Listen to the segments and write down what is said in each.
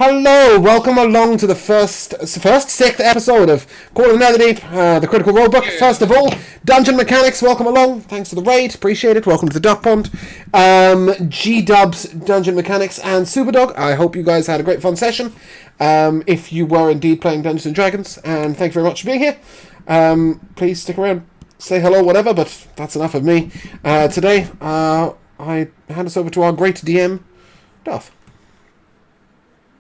Hello, welcome along to the sixth episode of Call of the Netherdeep, the Critical Role Book. First of all, Dungeon Mechanics, welcome along. Thanks for the raid, appreciate it. Welcome to the Duck Pond. G-Dubs, Dungeon Mechanics, and Superdog. I hope you guys had a great fun session. If you were indeed playing Dungeons and Dragons, and thank you very much for being here. Please stick around, say hello, whatever, but that's enough of me. Today, I hand us over to our great DM, Duff.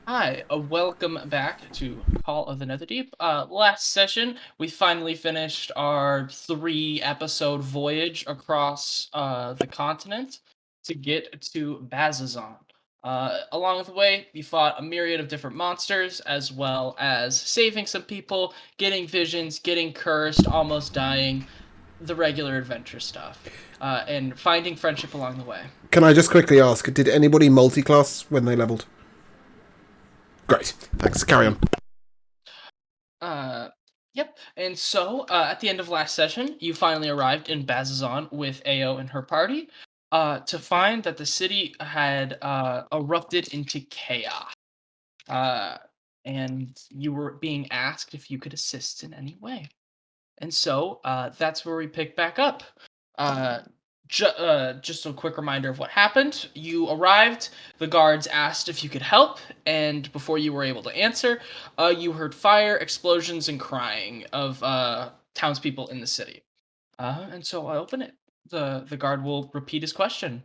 Hi, welcome back to Call of the Netherdeep. Last session, we finally finished our 3-episode voyage across the continent to get to Bazzoxan. Along the way, we fought a myriad of different monsters, as well as saving some people, getting visions, getting cursed, almost dying, the regular adventure stuff, and finding friendship along the way. Can I just quickly ask, did anybody multi-class when they leveled? Great. Thanks. Carry on. Yep. And so, at the end of last session, you finally arrived in Bazzoxan with Ao and her party, to find that the city had erupted into chaos. And you were being asked if you could assist in any way. And so, that's where we pick back up. Just a quick reminder of what happened. You arrived, the guards asked if you could help, and before you were able to answer, you heard fire, explosions, and crying of townspeople in the city. And so I open it. The guard will repeat his question.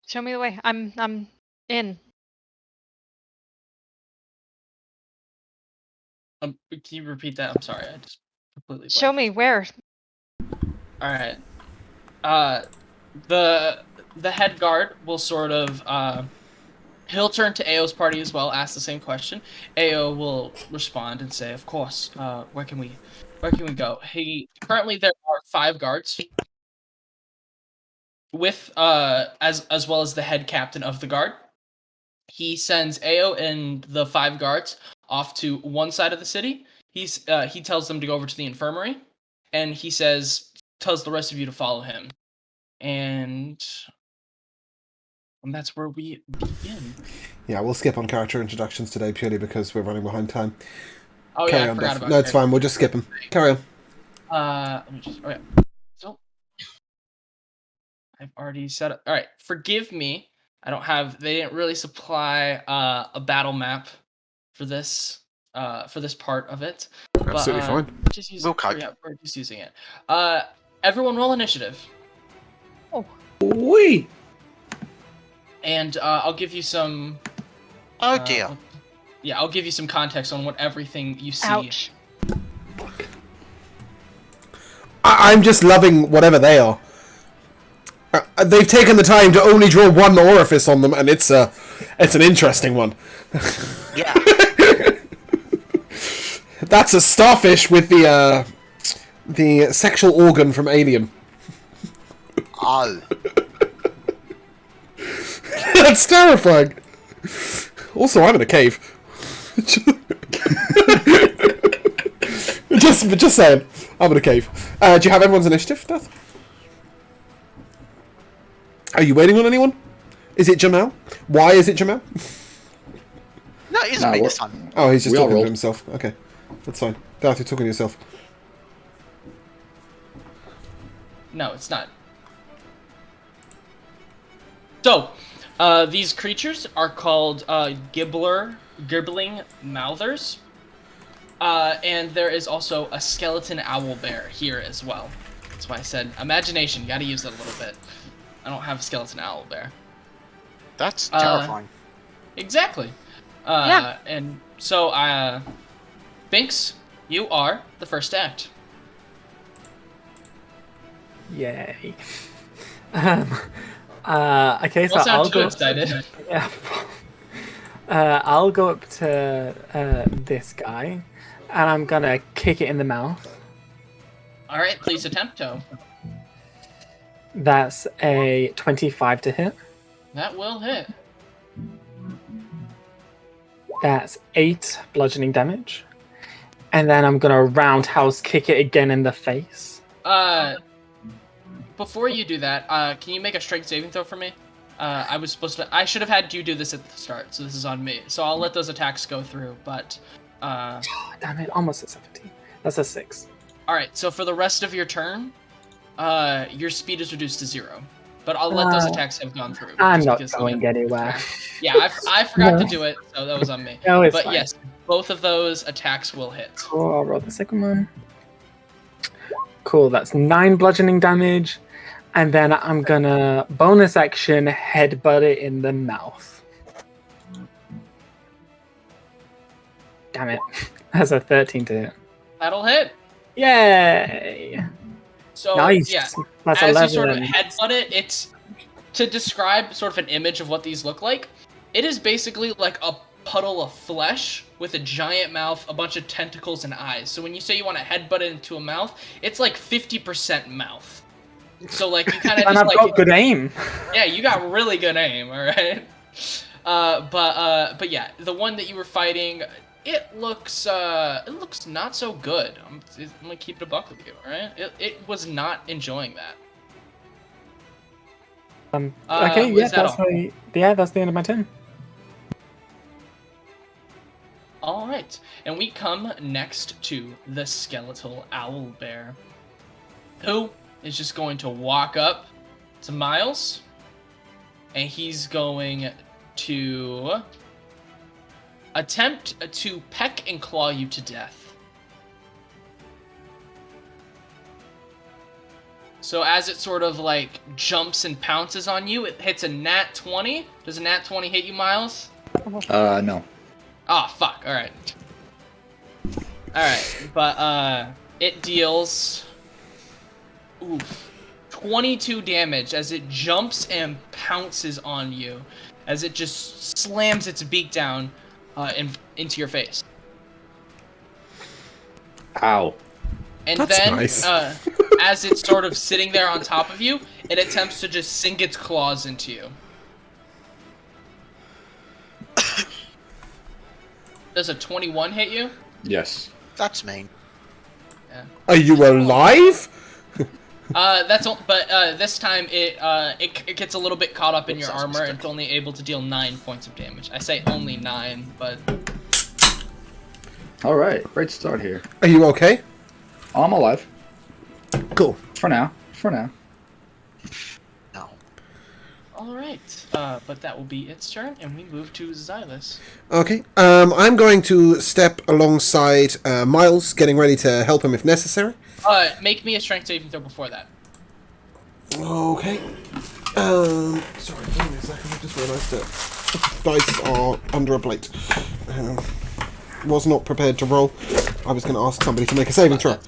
Show me the way. I'm in. Can you repeat that? I'm sorry, I just completely Show me where. All right. The head guard will sort of he'll turn to Ao's party as well, ask the same question. Ao will respond and say, "Of course. Where can we go?" Currently there are 5 guards with as well as the head captain of the guard. He sends Ao and the 5 guards off to one side of the city. He tells them to go over to the infirmary, and he tells the rest of you to follow him. And that's where we begin. Yeah, we'll skip on character introductions today purely because we're running behind time. Oh, Carry yeah, I on, forgot Duff. about No, it's fine. We'll just skip them. Carry on. Let me just... Okay. So, I've already set up... Alright, forgive me. They didn't really supply a battle map for this part of it. Absolutely fine. We're just using it. Everyone roll initiative. Oh. Wee! And I'll give you some... Oh dear. Yeah, I'll give you some context on what everything you see. Ouch. I'm just loving whatever they are. They've taken the time to only draw one orifice on them, and it's an interesting one. Yeah. That's a starfish with the sexual organ from Alien. Oh. That's terrifying. Also, I'm in a cave. just saying, I'm in a cave. Do you have everyone's initiative, Death? Are you waiting on anyone? Is it Jamal? Why is it Jamal? No, it isn't me this time. Oh, he's just We all talking to rolled. himself. Okay, that's fine. Darth, you're talking to yourself. No, it's not. So, these creatures are called gibbling mouthers. And there is also a skeleton owl bear here as well. That's why I said imagination, gotta use it a little bit. I don't have a skeleton owl bear. That's terrifying. Exactly. Yeah. And so, Binks, you are the first to act. Yay. Okay, so Don't sound I'll too go. excited. Yeah. I'll go up to this guy, and I'm gonna kick it in the mouth. All right, please attempt to. That's a 25 to hit. That will hit. That's 8 bludgeoning damage. And then I'm gonna roundhouse kick it again in the face. before you do that, can you make a strength saving throw for me? I should have had you do this at the start, so this is on me. So I'll let those attacks go through, but Damn it, almost a 17. That's a 6. all right. So for the rest of your turn, your speed is reduced to 0. But I'll let those attacks have gone through. I'm just not because, going anywhere. Yeah, I forgot to do it, so that was on me. No, it's but fine. yes, both of those attacks will hit. Cool, I'll roll the second one. Cool, that's 9 bludgeoning damage. And then I'm gonna bonus action headbutt it in the mouth. Damn it. That's a 13 to hit. That'll hit. Yay! So Nice. yeah, That's as 11. you sort of headbutt it, it's to describe sort of an image of what these look like. It is basically like a puddle of flesh with a giant mouth, a bunch of tentacles, and eyes. So when you say you want to headbutt it into a mouth, it's like 50% mouth. So like you kind of and just I've like got good aim. yeah, you got really good aim. All right. But yeah, the one that you were fighting, it looks not so good. I'm gonna keep it a buck with you. All right. It was not enjoying that. Okay, was that all? That's the end of my turn. All right, and we come next to the skeletal owl bear, who is just going to walk up to Miles, and he's going to attempt to peck and claw you to death. So as it sort of like jumps and pounces on you, it hits a nat 20. Does a nat 20 hit you, Miles? No. Oh, fuck. Alright. Alright, but, it deals... Oof. 22 damage as it jumps and pounces on you. As it just slams its beak down into your face. Ow. And That's then, nice. as it's sort of sitting there on top of you, it attempts to just sink its claws into you. Does a 21 hit you? Yes. That's mean. Yeah. Are you alive? That's all. But this time it gets a little bit caught up in your Sounds armor, and mistake. it's only able to deal 9 points of damage. I say only 9, but All right. Great start here. Are you okay? I'm alive. Cool. For now. For now. No. all right. But that will be its turn, and we move to Xylus. Okay. I'm going to step alongside Miles, getting ready to help him if necessary. Make me a strength saving throw before that. Okay. Sorry, give me a second. I just realised that dice are under a plate. Was not prepared to roll. I was going to ask somebody to make a saving throw.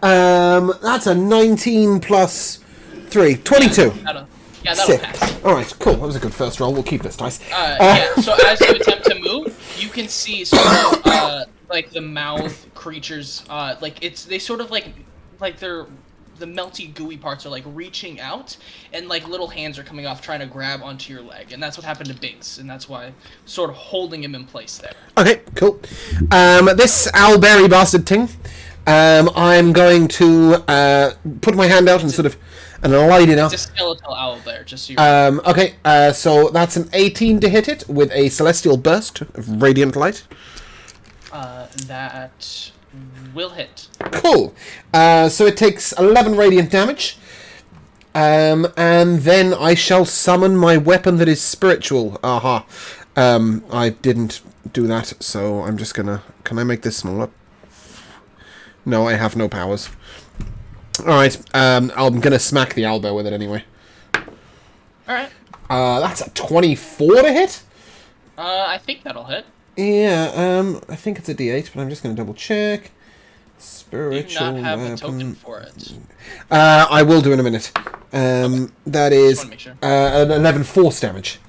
That's a 19 plus 3. 22. That'll Sick. pass. Alright, cool. That was a good first roll. We'll keep this dice. Yeah, so as you attempt to move, you can see sort of, like, the mouth creatures, they sort of, like they're, the melty, gooey parts are, like, reaching out, and, like, little hands are coming off trying to grab onto your leg, and that's what happened to Binks, and that's why, sort of holding him in place there. Okay, cool. This owlberry bastard thing, I'm going to put my hand out and sort of and light it up. It's a skeletal owl bear, just so you're... Okay, so that's an 18 to hit it with a celestial burst of radiant light. That will hit. Cool. So it takes 11 radiant damage. And then I shall summon my weapon that is spiritual. Aha. I didn't do that, so I'm just gonna... Can I make this smaller? No, I have no powers. Alright, I'm gonna smack the owlbear with it anyway. Alright. That's a 24 to hit? I think that'll hit. Yeah, I think it's a D8, but I'm just gonna double check. You do Spiritual not have weapon. a token for it. I will do in a minute. That is wanna make sure. an 11 force damage.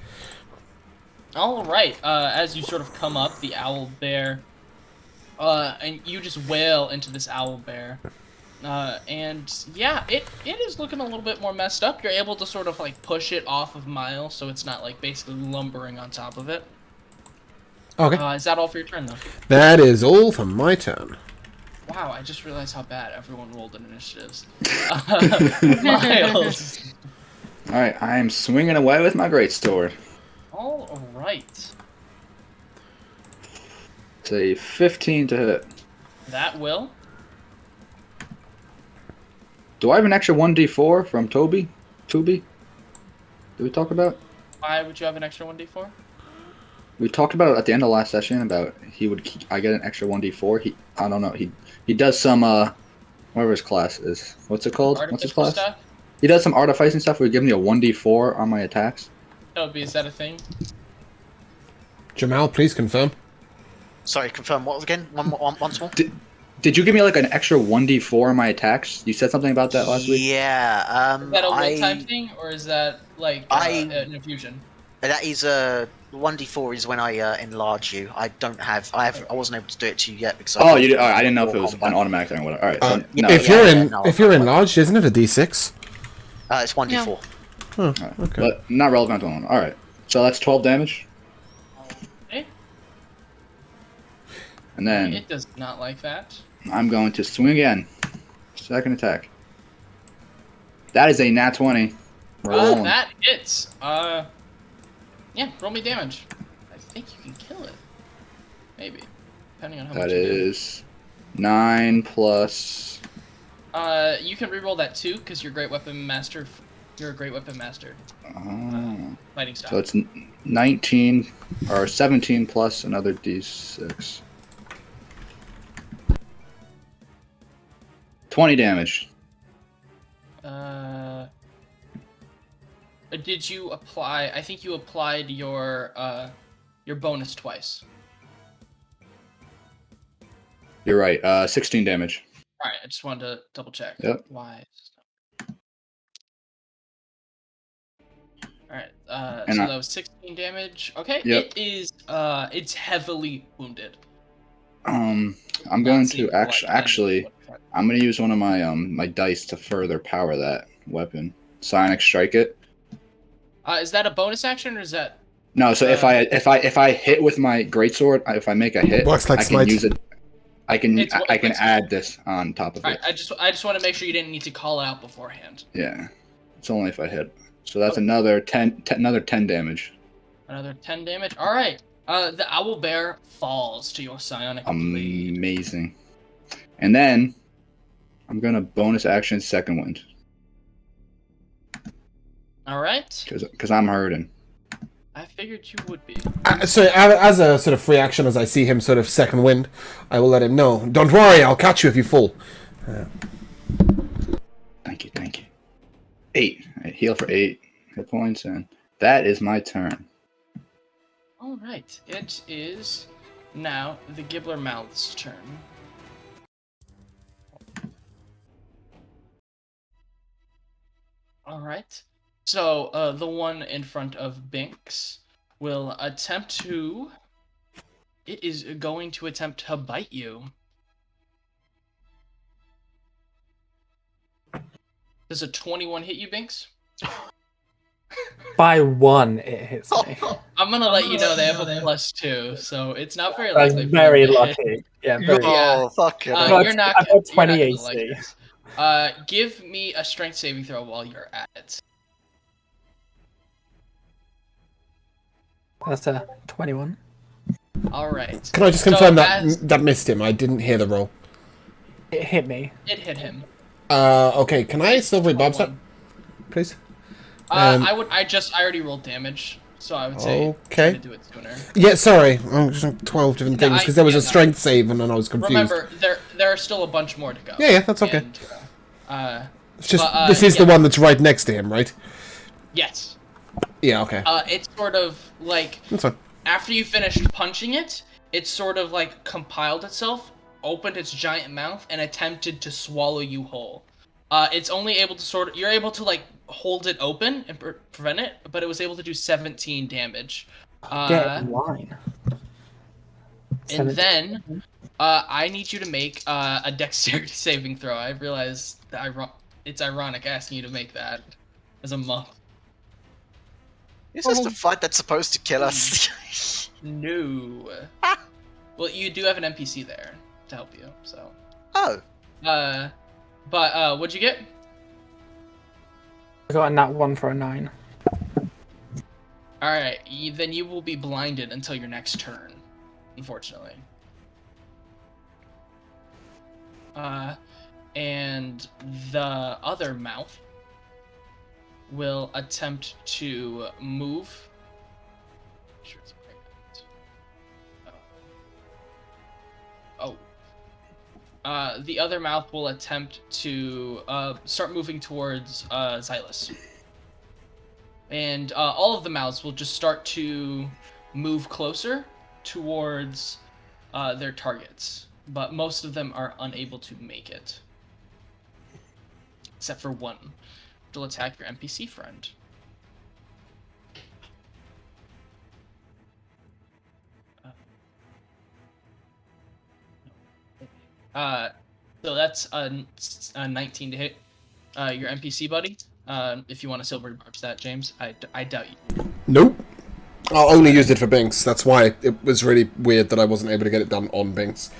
Alright, as you sort of come up, the owl bear, and you just wail into this owl bear. And yeah, it is looking a little bit more messed up. You're able to sort of like push it off of Miles, so it's not like basically lumbering on top of it. Okay. Is that all for your turn though? That is all for my turn. Wow, I just realized how bad everyone rolled in initiatives. Miles. Alright, I am swinging away with my greatsword. All right. It's a 15 to hit. That will. Do I have an extra 1d4 from Toby? Did we talk about? Why would you have an extra 1d4? We talked about it at the end of last session about I get an extra 1d4. I don't know. He does some whatever his class is. What's it called? What's his Artificial class? stuff? He does some artificing stuff where he gives me a 1d4 on my attacks. Toby, is that a thing? Jamal, please confirm. Sorry, confirm what again? Once more? Did you give me like an extra 1d4 on my attacks? You said something about that last week? Yeah, Is that a one-time thing, or is that like an infusion? That is 1d4 is when I enlarge you. I wasn't able to do it to you yet because I didn't know if it was an automatic thing or whatever. Alright, so no. If you're enlarged, isn't it a d6? It's 1d4. Oh, okay. But not relevant to one. Alright. So that's 12 damage. Okay. And then It does not like that. I'm going to swing again. Second attack. That is a nat 20. Rolling. That hits. Yeah, roll me damage. I think you can kill it. Maybe. Depending on how much That you do. is 9 plus. You can reroll that too, because you're a great weapon master. You're a great weapon master. Fighting style. So it's 19 or 17 plus another d6. 20 damage. Did you apply? I think you applied your bonus twice. You're right. 16 damage. All right, I just wanted to double check. Yep. Why? All right. And So that was 16 damage. Okay. Yep. It is. It's heavily wounded. I'm going to actually. I'm going to use one of my my dice to further power that weapon. Psionic Strike it. Is that a bonus action or is that? No. So if I hit with my greatsword, if I make a hit, Works like I can smite. use it. I can It's add this on top of All it. right. I just want to make sure you didn't need to call it out beforehand. Yeah. It's only if I hit. So that's another 10 damage. Another 10 damage. All right. The owl bear falls to your psionic blade. Amazing. And then I'm gonna bonus action second wind All right. because I'm hurting. I figured you would be. So, as a sort of free action, as I see him sort of second wind, I will let him know. Don't worry, I'll catch you if you fall. Thank you. 8. I heal for 8 hit points, and that is my turn. All right. It is now the Gibbler Mouth's turn. All right. So the one in front of Binks will attempt to. It is going to attempt to bite you. Does a 21 hit you, Binks? By 1, it hits me. I'm gonna let you know they have a +2, so it's not very That's likely. very for you to hit. lucky. Yeah, very Oh, fuck it. You're not. I got You're 20 not gonna AC. like this. Give me a strength saving throw while you're at it. That's a 21. All right. Can I just So confirm as- that missed him? I didn't hear the roll. It hit me. It hit him. Okay, can I silvery bobs that, please? I already rolled damage, so I would say Okay. try to do it sooner. Yeah, sorry. I'm just 12 different things because there was a strength save and then I was confused. Remember, there are still a bunch more to go. Yeah, that's okay. And, It's just but, this is the one that's right next to him, right? yes. Yeah, okay. It's sort of like That's fine. after you finished punching it, it sort of like compiled itself, opened its giant mouth, and attempted to swallow you whole. It's only able to you're able to like hold it open and prevent it, but it was able to do 17 damage. Get in line. And then, I need you to make a dexterity saving throw. I realize that it's ironic asking you to make that as a monk. Is this the fight that's supposed to kill us? No. Well, you do have an NPC there to help you, so. Oh, But what'd you get? I got a nat 1 for a 9. All right, then you will be blinded until your next turn, unfortunately. And the other mouth will attempt to move. Sure it's pregnant. The other mouth will attempt to start moving towards Xylus. And all of the mouths will just start to move closer towards their targets. But most of them are unable to make it. Except for one. It'll attack your NPC friend. So that's a 19 to hit your NPC buddy. If you want to silver barbs that, James, I doubt you. Nope. I only used it for Binks. That's why it was really weird that I wasn't able to get it done on Binks.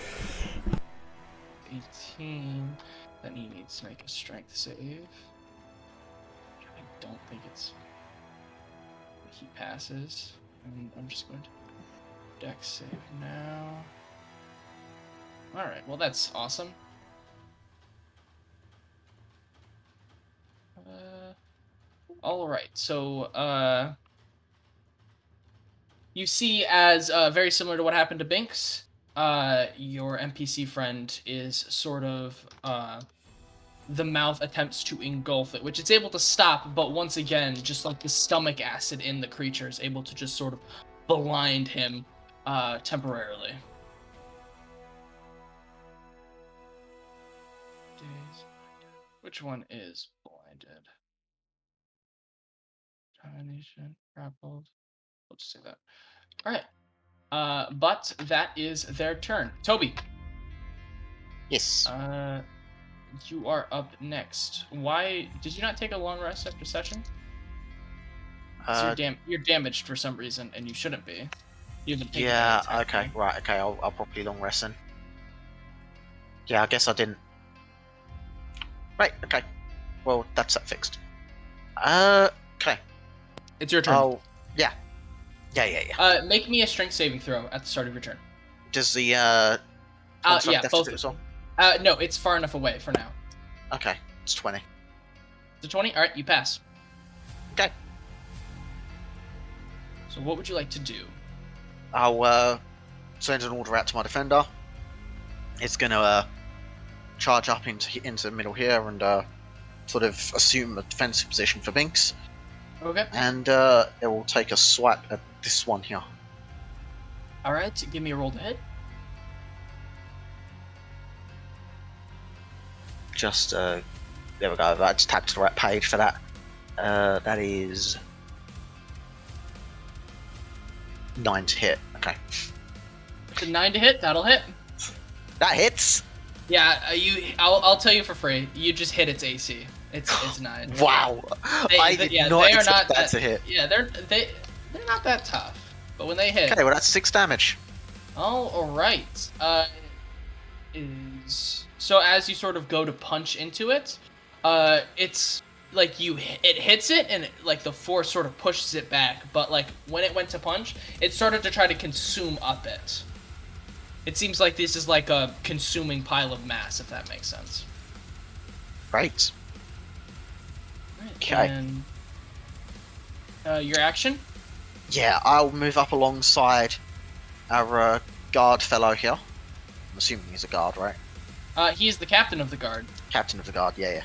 18. Then he needs to make a strength save. I don't think it's... He passes. And I'm just going to dex save now. Alright, well that's awesome. Alright, so, you see as, very similar to what happened to Binks, your NPC friend is sort of, the mouth attempts to engulf it, which it's able to stop, but once again, just like the stomach acid in the creature is able to just sort of blind him, temporarily. Which one is blinded? Domination, grappled. We'll just say that. Alright. But that is their turn. Toby. yes. You are up next. Why did you not take a long rest after session? You're damaged for some reason, and you shouldn't be. You haven't taken Yeah, any attack, okay, right, okay, I'll probably long rest then. Yeah, I guess I didn't. Right, okay. Well, that's that fixed. Okay. It's your turn. Oh, yeah. Yeah. Make me a strength saving throw at the start of your turn. Does the, yeah, construct both. do it as well? No, it's far enough away for now. Okay, it's 20. It's a 20? Alright, you pass. Okay. So what would you like to do? I'll, send an order out to my defender. It's gonna, charge up into the middle here and, sort of assume a defensive position for Binks. Okay. And, it will take a swipe at this one here. Alright, give me a roll to hit. Just, there we go, I just tapped to the right page for that. That is 9 to hit. Okay. It's a 9 to hit, that'll hit. That hits! Yeah, I'll tell you for free. You just hit its AC. It's 9. Wow! I did not expect that to hit. Yeah, they're not that tough. But when they hit. Okay, well that's 6 damage. Oh, alright. So as you sort of go to punch into it, it's like it hits it and like the force sort of pushes it back, but like when it went to punch, it started to try to consume up it. It seems like this is like a consuming pile of mass, if that makes sense. Right. Okay. And your action? Yeah, I'll move up alongside our guard fellow here. I'm assuming he's a guard, right? He is the captain of the guard. Captain of the guard, yeah.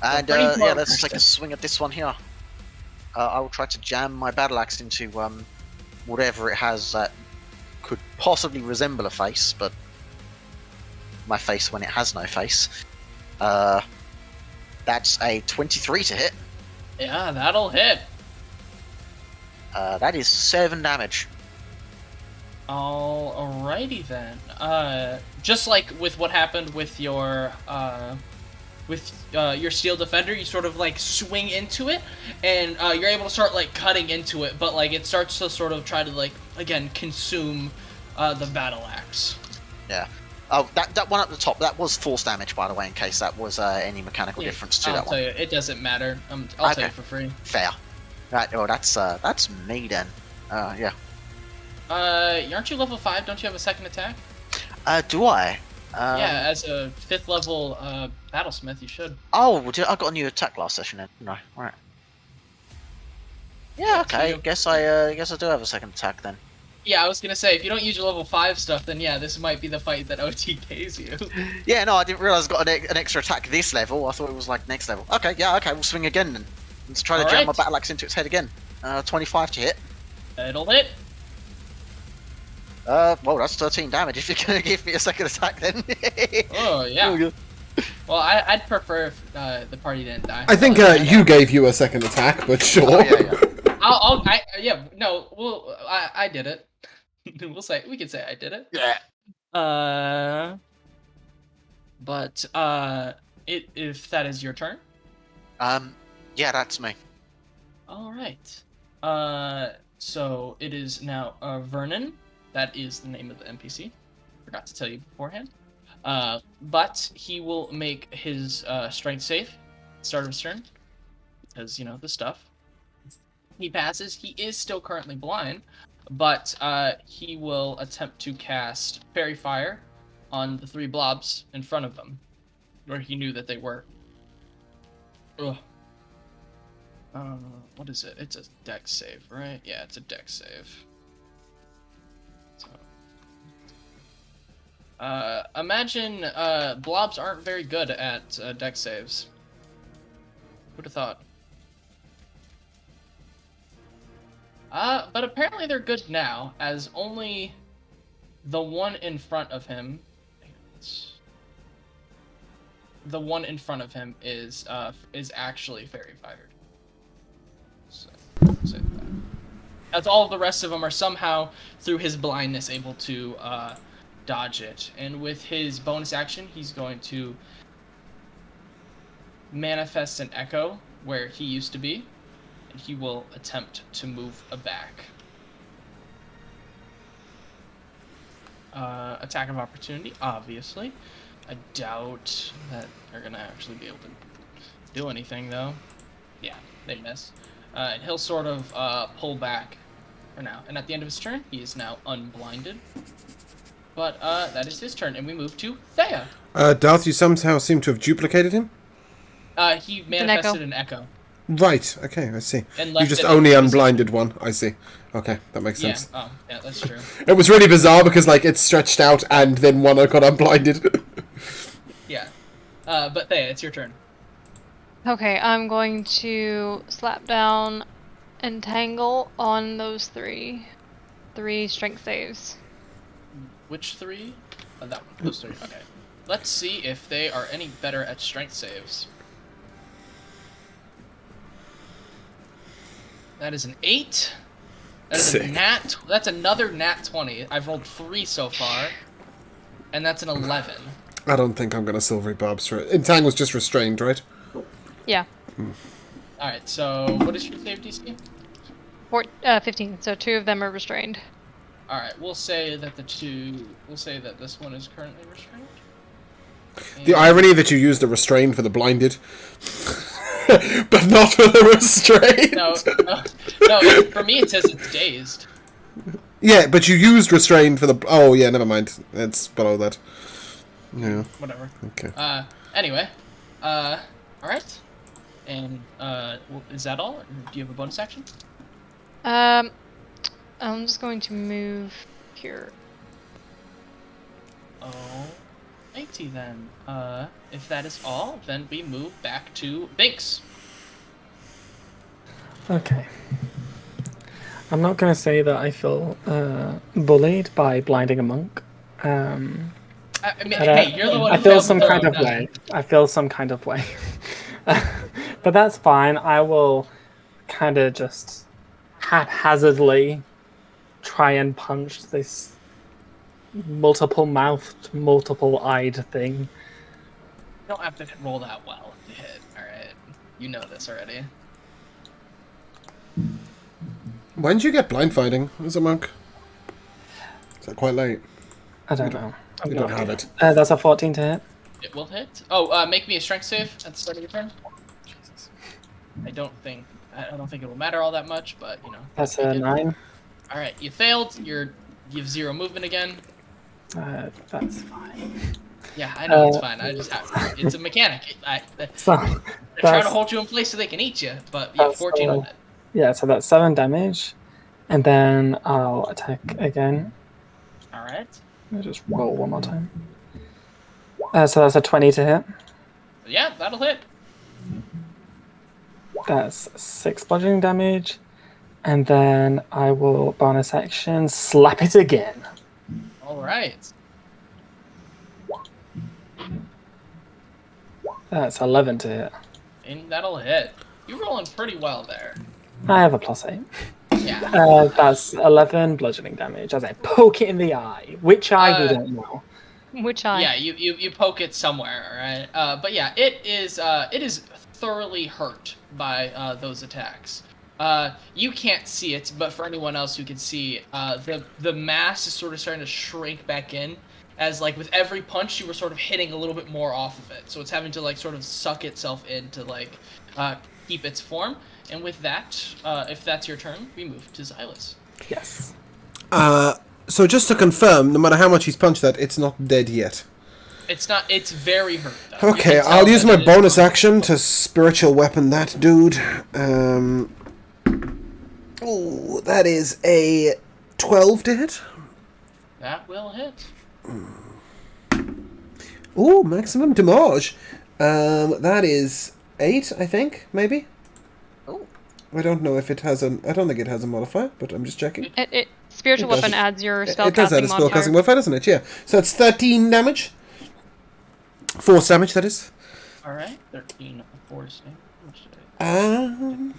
And pretty yeah, close. let's take a swing at this one here. I will try to jam my battle axe into whatever it has that could possibly resemble a face, but my face when it has no face. That's a 23 to hit. Yeah, that'll hit. That is 7 damage. Alrighty then. Just like with what happened with your steel defender, you sort of like swing into it, and you're able to start like cutting into it, but like it starts to sort of try to like again consume the battle axe. Yeah. Oh, that one up the top, that was force damage, by the way, in case that was any mechanical Yeah, difference to I'll that tell one. you, it doesn't matter. I'll tell Okay. you for free. Fair. Right, well, that's me then. Yeah. Aren't you level 5? Don't you have a second attack? Do I? Yeah, as a 5th level battlesmith, you should. Oh, I got a new attack last session then. No, right. Yeah, Yeah, okay. so Guess I do have a second attack then. Yeah, I was gonna say, if you don't use your level 5 stuff, then yeah, this might be the fight that OTKs you. Yeah, no, I didn't realize I got an extra attack this level. I thought it was like next level. Okay, yeah, okay, we'll swing again then. Let's try to jam my Alright. battle axe into its head again. 25 to hit. It'll hit. Well, that's 13 damage if you're gonna give me a second attack then. Oh, yeah. Well, I'd prefer if the party didn't die. I think you gave you a second attack, but sure. Oh, yeah. I did it. We can say I did it. Yeah. But if that is your turn. Yeah, that's me. All right. So it is now Vernon. That is the name of the NPC. Forgot to tell you beforehand. But he will make his strength save start of his turn because the stuff. He passes. He is still currently blind, but he will attempt to cast Fairy Fire on the 3 blobs in front of them, where he knew that they were. Ugh. What is it? It's a dex save, right? Yeah, it's a dex save. So, imagine blobs aren't very good at dex saves. Who'd have thought? But apparently they're good now, as only the one in front of him. The one in front of him is actually fairy fired. So, say that. As all of the rest of them are somehow, through his blindness, able to dodge it. And with his bonus action, he's going to manifest an echo where he used to be. And he will attempt to move back. Attack of opportunity, obviously. I doubt that they're gonna actually be able to do anything, though. Yeah, they miss. And he'll sort of pull back for now. And at the end of his turn, he is now unblinded. But that is his turn, and we move to Thea. Darth, you somehow seem to have duplicated him? He manifested an echo. Right, okay, I see. And You left just it only in unblinded one, I see. Okay, that makes sense. Yeah, yeah, that's true. It was really bizarre because, like, it stretched out and then one got unblinded. Yeah. But Thea, it's your turn. Okay, I'm going to slap down Entangle on those 3 strength saves. Which 3? That one. Those 3. Okay. Let's see if they are any better at strength saves. That is an 8. That is Sick. a nat. That's another nat 20. I've rolled 3 so far, and that's an 11. I don't think I'm going to Silvery Barbs for it. Entangle's just restrained, right? Yeah. All right. So what is your save DC? 15. So 2 of them are restrained. All right. We'll say that We'll say that this one is currently restrained. The irony that you used the restrained for the blinded, but not for the restrained. No. For me, it says it's dazed. Yeah, but you used restrained for the... Oh, yeah, never mind. It's below that. Yeah. Whatever. Okay. Anyway. All right. And is that all? Or do you have a bonus action? I'm just going to move here. Oh, righty then. If that is all, then we move back to Binks. Okay. I'm not going to say that I feel bullied by blinding a monk. I mean, But, hey, you're the one I who feel failed some the kind throw, of way. I feel some kind of way. But that's fine. I will kind of just haphazardly try and punch this multiple-mouthed, multiple-eyed thing. You don't have to roll that well to hit, alright? You know this already. When did you get blind fighting as a monk? Is that quite late? I don't know. We don't have it. That's a 14 to hit. It will hit. Oh, make me a strength save at the start of your turn. Jesus. I don't think it will matter all that much, but you know. That's take a it. 9. All right, you failed. You have 0 movement again. That's fine. Yeah, I know it's fine. It's a mechanic. So They're trying to that's, hold you in place so they can eat you. But yeah, that's 14 on it. yeah, so that's 7 damage, and then I'll attack again. All right. Let me just roll one more time. So that's a 20 to hit. Yeah, that'll hit. That's 6 bludgeoning damage, and then I will bonus action slap it again. All right. That's 11 to hit. And that'll hit. You're rolling pretty well there. I have a +8. Yeah. That's 11 bludgeoning damage as I poke it in the eye. Which eye we don't know. Which eye? Yeah, you poke it somewhere, right? But yeah, it is thoroughly hurt by those attacks. You can't see it, but for anyone else who can see, the mass is sort of starting to shrink back in, as like with every punch you were sort of hitting a little bit more off of it, so it's having to like sort of suck itself in to like keep its form. And with that, if that's your turn, we move to Xylus. Yes. So just to confirm, no matter how much he's punched that, it's not dead yet. It's not. It's very hurt though. You Okay, can tell I'll use that my it is bonus hurt. action to spiritual weapon that dude. Ooh, that is a 12 to hit. That will hit. Ooh, maximum damage. That is 8, I think, maybe. Oh. I don't know if it has a. I don't think it has a modifier, but I'm just checking. Spiritual It does. weapon adds your It does add spellcasting a spellcasting modifier. modifier, doesn't it? Yeah. So it's 13 damage. Force damage, that is. All right, 13 force damage.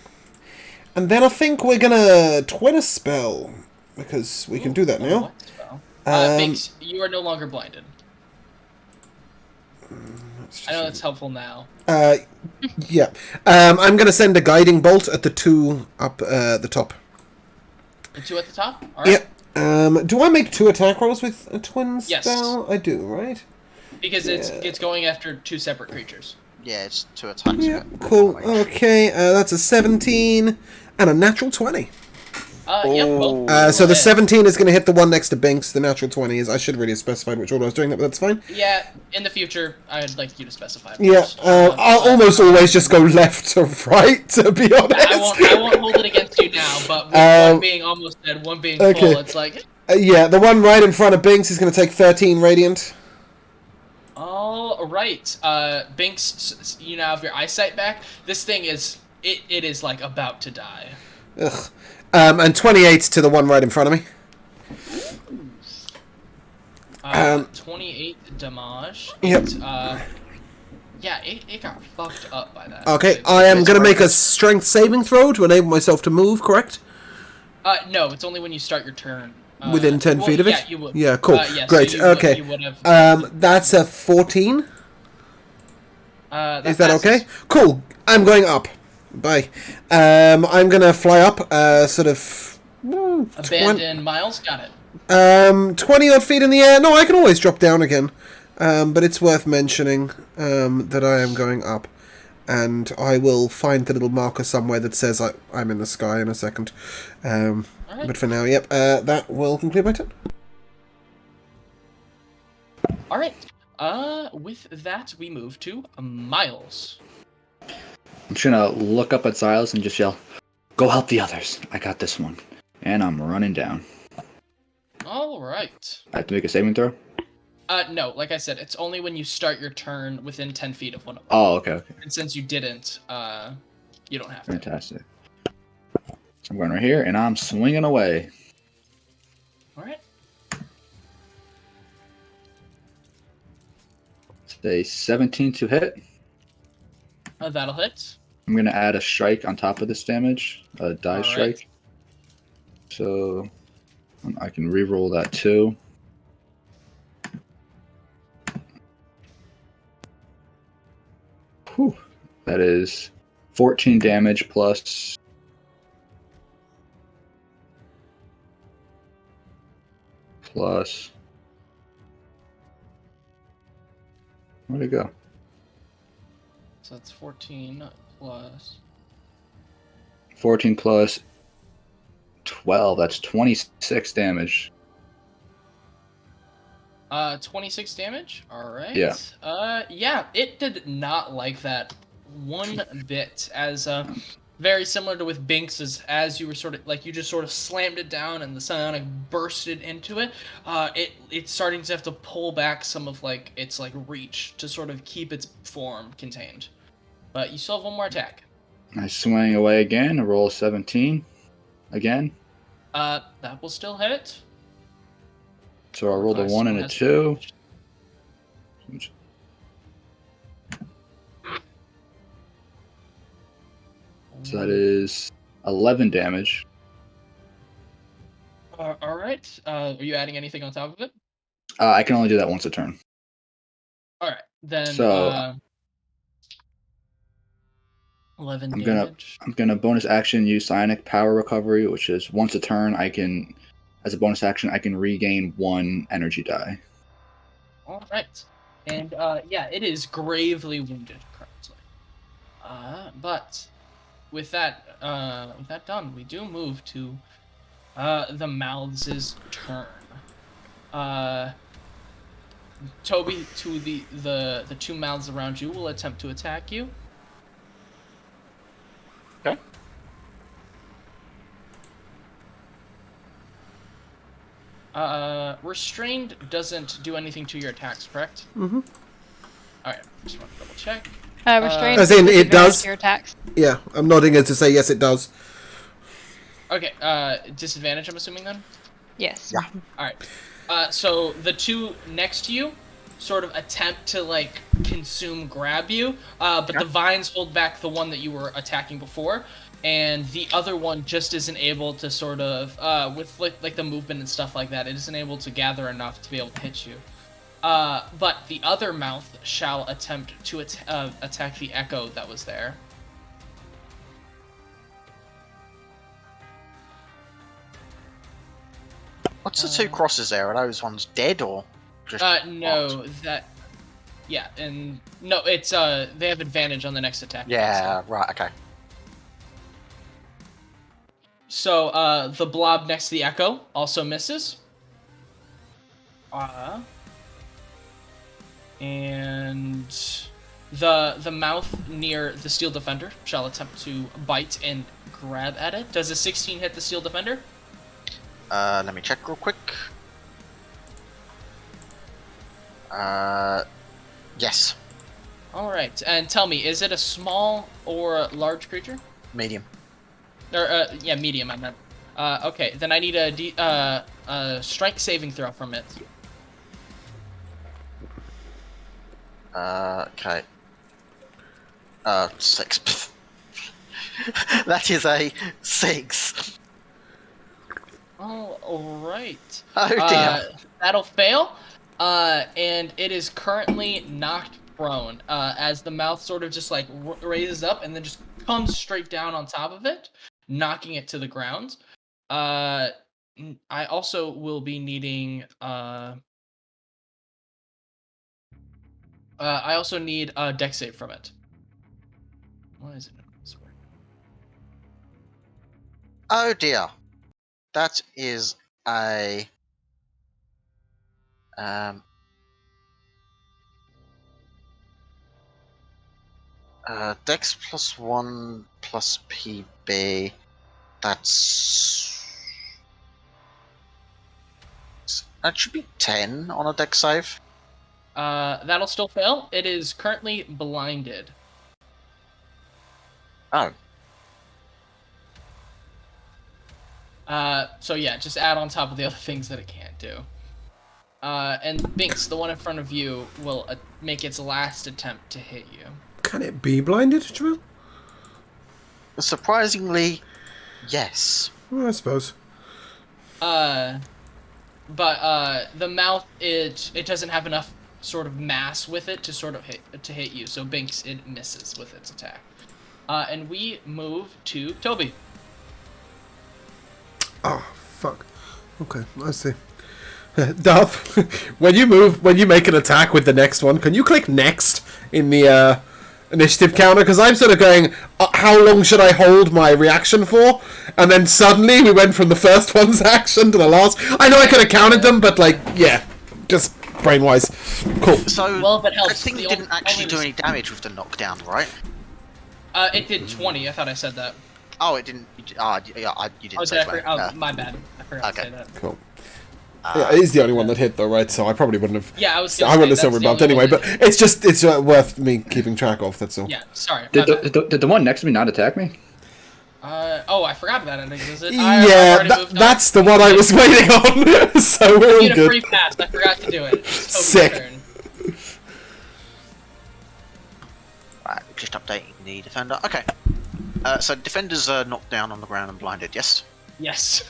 And then I think we're gonna twin a spell because we can do that now. What spell? Um, Binks, you are no longer blinded. I know that's helpful now. Yeah. I'm gonna send a guiding bolt at the 2 up the top. The 2 at the top? All right. Yeah. Do I make 2 attack rolls with a twin Yes. spell? I do, right? Because it's going after 2 separate creatures. Yeah, it's 2 attacks. Yeah. Cool. Okay. That's a 17 and a natural 20. Yep. Both So the will hit. 17 is going to hit the one next to Binks. The natural 20 is. I should really have specified which order I was doing that, but that's fine. Yeah, in the future, I'd like you to specify. Yeah, first. I'll almost always just go left to right, to be honest. I won't hold it against you now, but with one being almost dead, one being okay. full, it's like... Yeah, the one right in front of Binks is going to take 13 radiant. All right. Binks, you now have your eyesight back. This thing is... It is, like, about to die. Ugh. And 28 to the one right in front of me. 28 damage. Yep. Yeah, it got fucked up by that. Okay, I am going to make a strength saving throw to enable myself to move, correct? No, it's only when you start your turn. Within 10 feet of it? Yeah, you would. Yeah, cool. Yeah, Great, so okay. you would have... That's a 14. Is that passes. okay? Cool. I'm going up. Bye. I'm going to fly up, sort of... Abandon Miles, got it. 20 odd feet in the air. No, I can always drop down again. But it's worth mentioning that I am going up. And I will find the little marker somewhere that says I'm in the sky in a second. Right. But for now, yep, that will conclude my turn. All right. With that, we move to Miles. I'm just gonna look up at Silas and just yell, "Go help the others. I got this one." And I'm running down. All right. I have to make a saving throw? No, like I said, it's only when you start your turn within 10 feet of one of them. Oh, okay. And since you didn't, you don't have to. Fantastic. So I'm going right here, and I'm swinging away. All right. It's a 17 to hit. That'll hit. I'm going to add a strike on top of this damage, a die All strike. right. So I can re-roll that too. Whew. That is 14 damage plus Where'd it go? So that's 14 plus. 14 plus 12. That's 26 damage. 26 damage. All right. Yeah. Yeah, it did not like that one bit. As very similar to with Binks, as you were sort of like you just sort of slammed it down and the psionic bursted into it. It's starting to have to pull back some of like its like reach to sort of keep its form contained. But you still have one more attack. I swing away again. I roll 17 again. That will still hit. So I rolled a Nice 1 and one a has 2. So that is 11 damage. All right. Are you adding anything on top of it? I can only do that once a turn. All right. Then So 11 I'm damage. gonna bonus action use psionic power recovery, which is once a turn I can, as a bonus action, I can regain 1 energy die. All right. And yeah, it is gravely wounded currently. But with that done, we do move to the mouths' turn. Toby, to the two mouths around you will attempt to attack you. Okay. Restrained doesn't do anything to your attacks, correct? Mm-hmm. Alright, just want to double check. Restrained. As in, it disadvantage does. to your attacks. Yeah, I'm nodding as to say yes, it does. Okay, disadvantage, I'm assuming then? Yes. Yeah. Alright. So the two next to you sort of attempt to, like, grab you, but the vines hold back the one that you were attacking before, and the other one just isn't able to sort of, with, like the movement and stuff like that, it isn't able to gather enough to be able to hit you. But the other mouth shall attempt to attack the echo that was there. What's the two crosses there? Are those ones dead or just No, marked? that... Yeah, and... No, it's, they have advantage on the next attack. Yeah, right, okay. So, the blob next to the echo also misses. And the mouth near the steel defender shall attempt to bite and grab at it. Does a 16 hit the steel defender? Let me check real quick. Yes. Alright, and tell me, is it a small or a large creature? Medium. Or, yeah, medium, I meant. Okay, then I need a strength saving throw from it. Okay. 6. That is a 6. Oh, alright. Oh dear. That'll fail. And it is currently knocked prone, as the mouth sort of just like raises up and then just comes straight down on top of it, knocking it to the ground. I also will be needing, I also need a dex save from it. What is it? Oh dear. That is a Dex plus 1 plus PB. That should be 10 on a Dex save. That'll still fail. It is currently blinded. Oh. So yeah, just add on top of the other things that it can't do. And Binks, the one in front of you, will make its last attempt to hit you. Can it be blinded, Jamil? Surprisingly, yes. Well, I suppose. But the mouth, it doesn't have enough sort of mass with it to sort of hit you. So Binks, it misses with its attack. And we move to Toby. Oh, fuck. Okay, I see. Duff, when you make an attack with the next one, can you click next in the initiative counter? Because I'm sort of going, how long should I hold my reaction for? And then suddenly we went from the first one's action to the last. I know I could have counted them, but like, yeah, just brain-wise. Cool. So, Well, if it helps, I think the you didn't actually do only- any damage with the knockdown, right? It did 20. I thought I said that. Oh, it didn't. You didn't Oh, say did I 20. for- oh No. my bad. I forgot to Okay. say that. Cool. Yeah, he's the only one that hit though, right? So I probably wouldn't have. Yeah, I was. I wouldn't have that's silver the bumped only anyway, one but it's worth me keeping track of. That's all. Yeah, sorry. Did my bad. did the one next to me not attack me? Oh, I forgot that ending. Is it? Yeah, that's the one I was waiting on. So we're all Need a good. free pass. I forgot to do it. It's Toby's Sick. turn. Right, just updating the defender. Okay. So defenders are knocked down on the ground and blinded. Yes. Yes.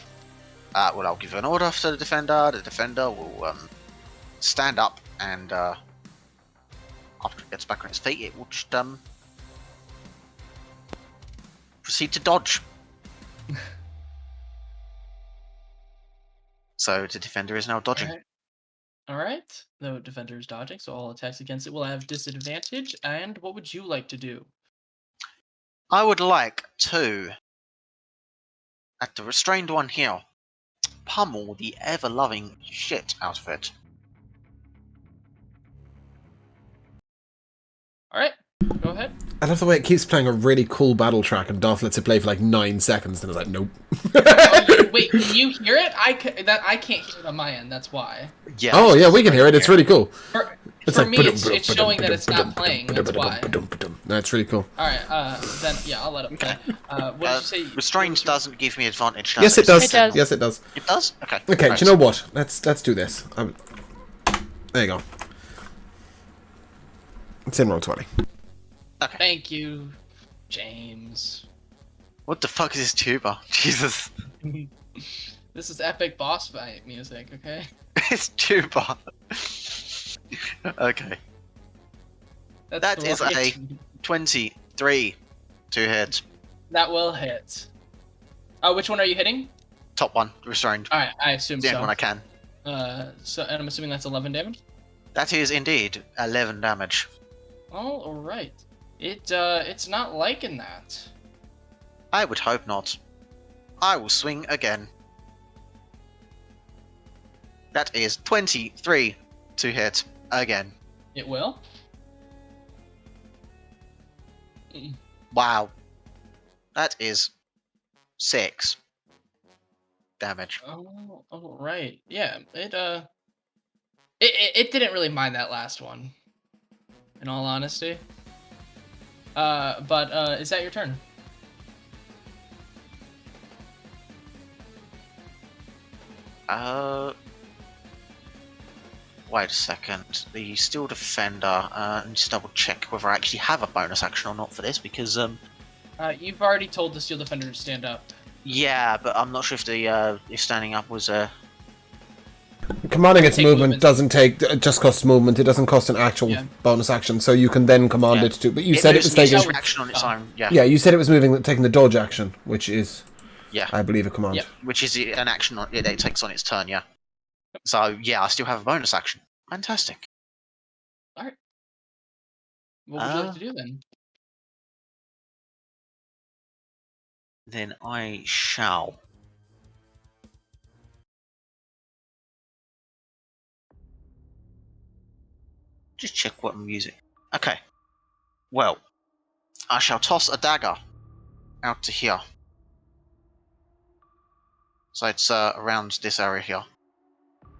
Well, I'll give an order to the defender. The defender will stand up and after it gets back on its feet, it will just proceed to dodge. So the defender is now dodging. All right. The defender is dodging, so all attacks against it will have disadvantage. And what would you like to do? I would like to, at the restrained one here, pummel the ever-loving shit out of it. All right. Go ahead. I love the way it keeps playing a really cool battle track, and Darth lets it play for like 9 seconds, and it's like, nope. Wait, can you hear it? I can't hear it on my end. That's why. Yeah. Oh yeah, we can hear it. It's really cool. It's For like, me, it's showing that it's not playing. That's why. No, it's really cool. All right. Then yeah, I'll let it play. What did you say? Restrained doesn't give me advantage. Yes, it does. It does. Yes, it does. It does? Okay. Okay, Right. do you know what? Let's do this. There you go. It's in roll 20. Okay. Thank you, James. What the fuck is this tuba? Jesus. This is epic boss fight music. Okay. It's tuba. Okay. That the is one. a 23 to hit. That will hit. Which one are you hitting? Top one, restrained. All right, I assume The only so. one I can. And I'm assuming that's 11 damage. That is indeed 11 damage. Oh, all right. It's not liking that. I would hope not. I will swing again. That is 23 to hit again. It will. Wow. That is 6 damage. Oh, all right. Yeah, it didn't really mind that last one. In all honesty. But is that your turn? Wait a second. The steel defender. Just double check whether I actually have a bonus action or not for this because You've already told the steel defender to stand up. yeah, but I'm not sure if the if standing up was Commanding its Take movement movement. doesn't take. It just costs movement. It doesn't cost an actual Yeah. bonus action, so you can then command Yeah. it to. But you said it was taking. moves- action on its own. Yeah. Yeah, you said it was taking the dodge action, which is, Yeah. I believe, a command. Yeah. Which is an action that it takes on its turn. Yeah. So yeah, I still have a bonus action. Fantastic. All right. What would you like to do then? Then I shall. Just check what I'm using. Okay. Well, I shall toss a dagger out to here. So it's around this area here.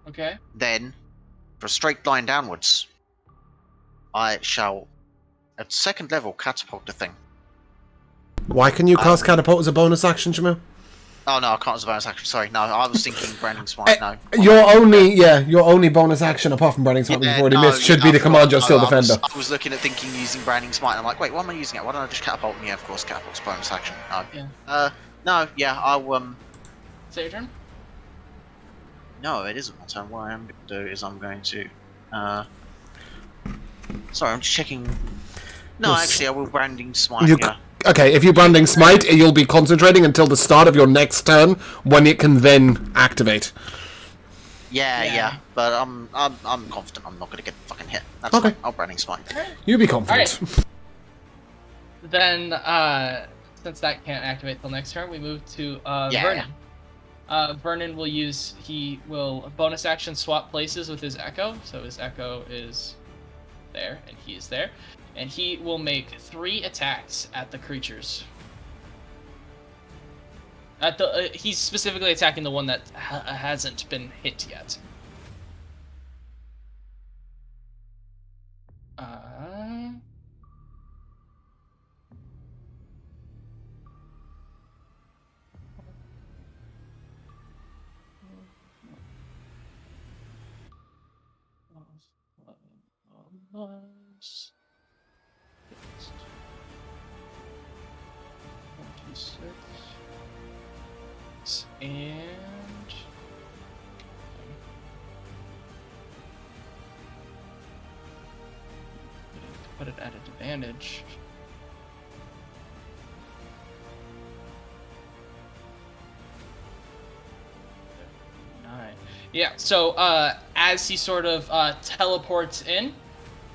Okay. Then, for a straight line downwards, I shall, at second level, catapult the thing. Why can you cast catapult as a bonus action, Jamil? Oh no, I can't as a bonus action. Sorry, no, I was thinking branding smite. No, Your only bonus action apart from branding smite we've already missed should be to command your steel defender. I was looking at thinking using branding smite. And I'm like, wait, why am I using it? Why don't I just catapult? And yeah, of course, catapult's bonus action. No. Yeah. No, yeah, I'll Is that your turn? No, it isn't my turn. What I am going to do is I'm going to sorry, I'm just checking. No, Yes. actually, I will branding smite. You Yeah. Okay, if you branding smite, you'll be concentrating until the start of your next turn, when it can then activate. Yeah. But I'm confident I'm not gonna get fucking hit. That's Okay. fine. I'll Brenning's fine. You be confident. Then, since that can't activate till next turn, we move to Vernon. Vernon he will bonus action swap places with his Echo. So his Echo is there, and he is there. And he will make 3 attacks at the creatures. He's specifically attacking the one that hasn't been hit yet. And put it at advantage. Yeah, so as he sort of teleports in,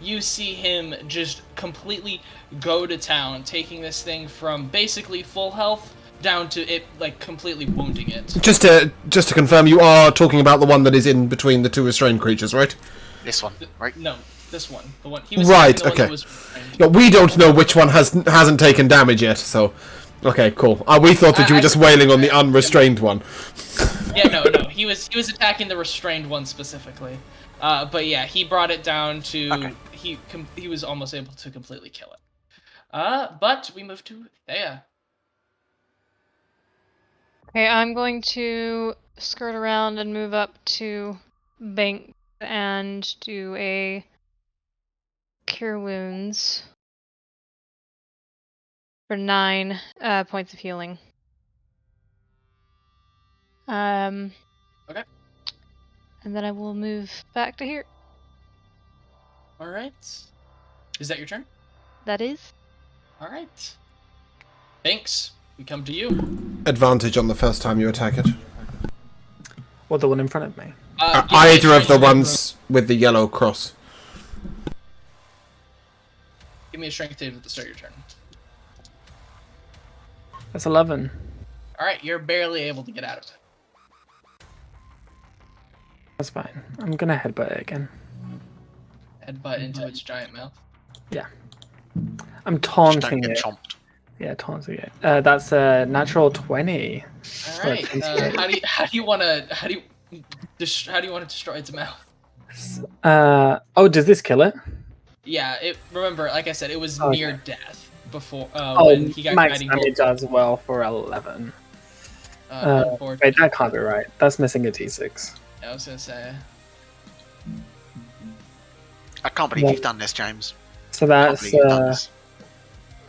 you see him just completely go to town, taking this thing from basically full health down to it like completely wounding it. Just to confirm, you are talking about the one that is in between the 2 restrained creatures, right? This one, right? No, this one. The one he was right. the one Okay. that was restrained. No, we don't know which one hasn't taken damage yet. So, okay, cool. We thought that you were just wailing on the unrestrained one. Yeah, no. He was attacking the restrained one specifically. But yeah, he brought it down to he was almost able to completely kill it. But we move to Thea. Okay, I'm going to skirt around and move up to Bank and do a Cure Wounds for 9 points of healing. Okay. And then I will move back to here. All right. Is that your turn? That is. All right. Thanks. We come to you. Advantage on the first time you attack it. Or the one in front of me. Either of the ones with the yellow cross. Give me a strength save at the start of your turn. That's 11. All right, you're barely able to get out of it. That's fine. I'm gonna headbutt it again. Headbutt into its giant mouth. Yeah. I'm Just taunting don't get it. chomped. Yeah, taunting it. That's a natural 20. All right. How do you want to destroy its mouth? Oh, does this kill it? Yeah. Remember, like I said, it was Okay. near death before when he got max guiding damage bolt. as well for 11. Wait, Unfortunately, that can't be right. That's missing a T6. I was gonna say. I can't believe you've done this, James. So I can't that's believe you've done this.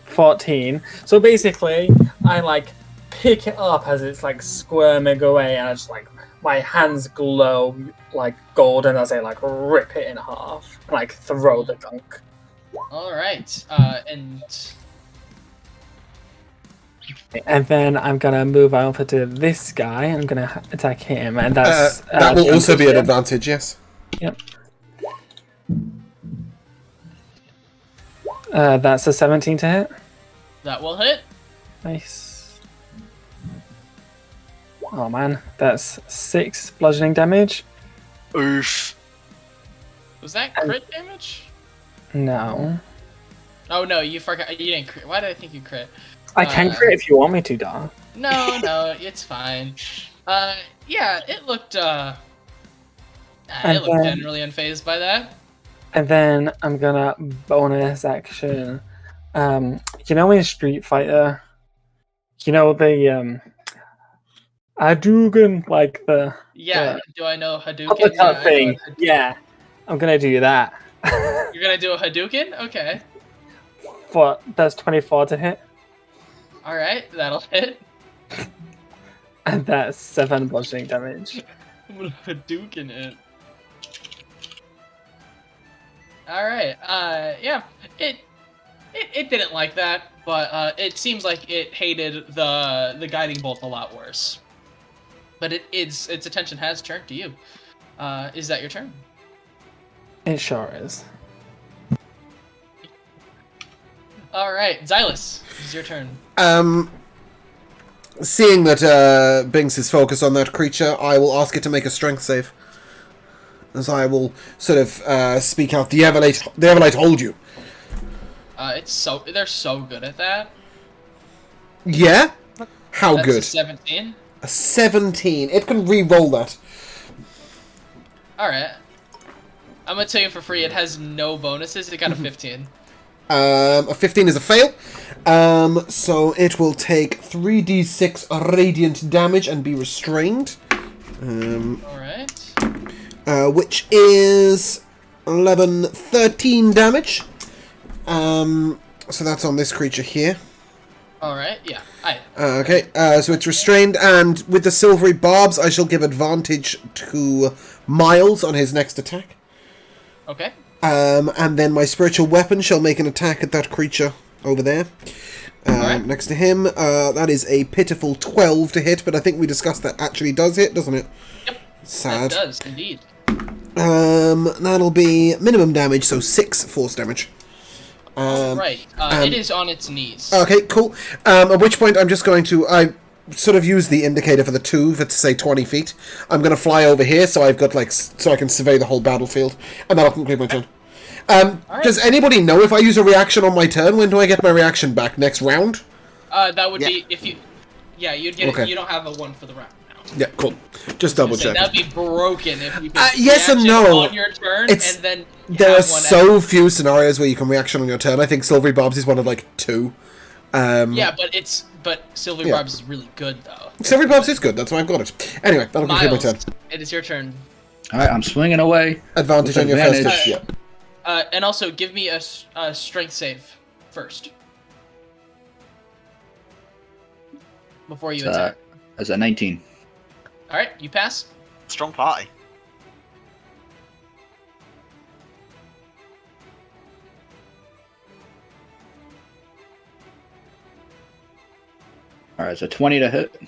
14. So basically, I like pick it up as it's like squirming away, and I just like my hands glow like golden as I like rip it in half and like throw the gunk. All right. And then I'm gonna move over to this guy. I'm gonna attack him, and that's that will also be an advantage. advantage, yes. Yep. That's a 17 to hit. That will hit. Nice. Oh man, that's 6 bludgeoning damage. Oof. Was that crit damage? No. Oh no, you forgot. You didn't crit. Why did I think you crit? I can crit if you want me to, Dar. No, it's fine. Yeah, it looked And it looked then- generally unfazed by that. And then I'm gonna bonus action. You know in Street Fighter, you know the Hadouken, like the Yeah, do I know Hadouken? uppercut Yeah, I know thing. what Yeah, I'm gonna do that. You're gonna do a Hadouken? Okay. For that's 24 to hit, Alright, that'll hit. and that's 7 bludgeoning damage. I'm gonna Hadouken it. Alright, yeah. It didn't like that, but it seems like it hated the guiding bolt a lot worse. But its attention has turned to you. Is that your turn? It sure is. All right, Xylus, it's your turn. Seeing that Binks is focused on that creature, I will ask it to make a strength save. As I will sort of speak out, the Everlight hold you. They're so good at that. Yeah? How That's good? a 17. A 17. It can re-roll that. Alright. I'm gonna tell you for free, it has no bonuses. It got a 15. A 15 is a fail. So it will take 3d6 radiant damage and be restrained. Alright. Which is 11, 13 damage. So that's on this creature here. Alright, yeah. Okay, so it's restrained, and with the silvery barbs, I shall give advantage to Miles on his next attack. Okay. And then my spiritual weapon shall make an attack at that creature over there. Alright. Next to him, that is a pitiful 12 to hit, but I think we discussed that actually does hit, doesn't it? Yep. Sad. That does, indeed. That'll be minimum damage, so 6 force damage. Right. It is on its knees. Okay, cool. At which point I'm just going to... I sort of use the indicator for the 2 to say 20 feet. I'm going to fly over here so I've got so I can survey the whole battlefield. And that'll conclude my turn. Right. Does anybody know if I use a reaction on my turn? When do I get my reaction back? Next round? That would be if you... Yeah, you'd get Okay. You don't have a 1 for the round now. Yeah, cool. Just double check. That'd be broken if you could yes and reaction no. on your turn It's- and then There have are one so few scenarios where you can reaction on your turn. I think Silvery Bobs is one of, 2. Yeah, but Silver Yeah. Barbs is really good though. Silvery Bobs is good, that's why I've got it. Anyway, that'll conclude my turn. Miles, it is your turn. Alright, I'm swinging away. Advantage With on your first advantage. hit. Yeah. And also give me a strength save first before you attack. That's a 19. All right, you pass. Strong party. Alright, so 20 to hit.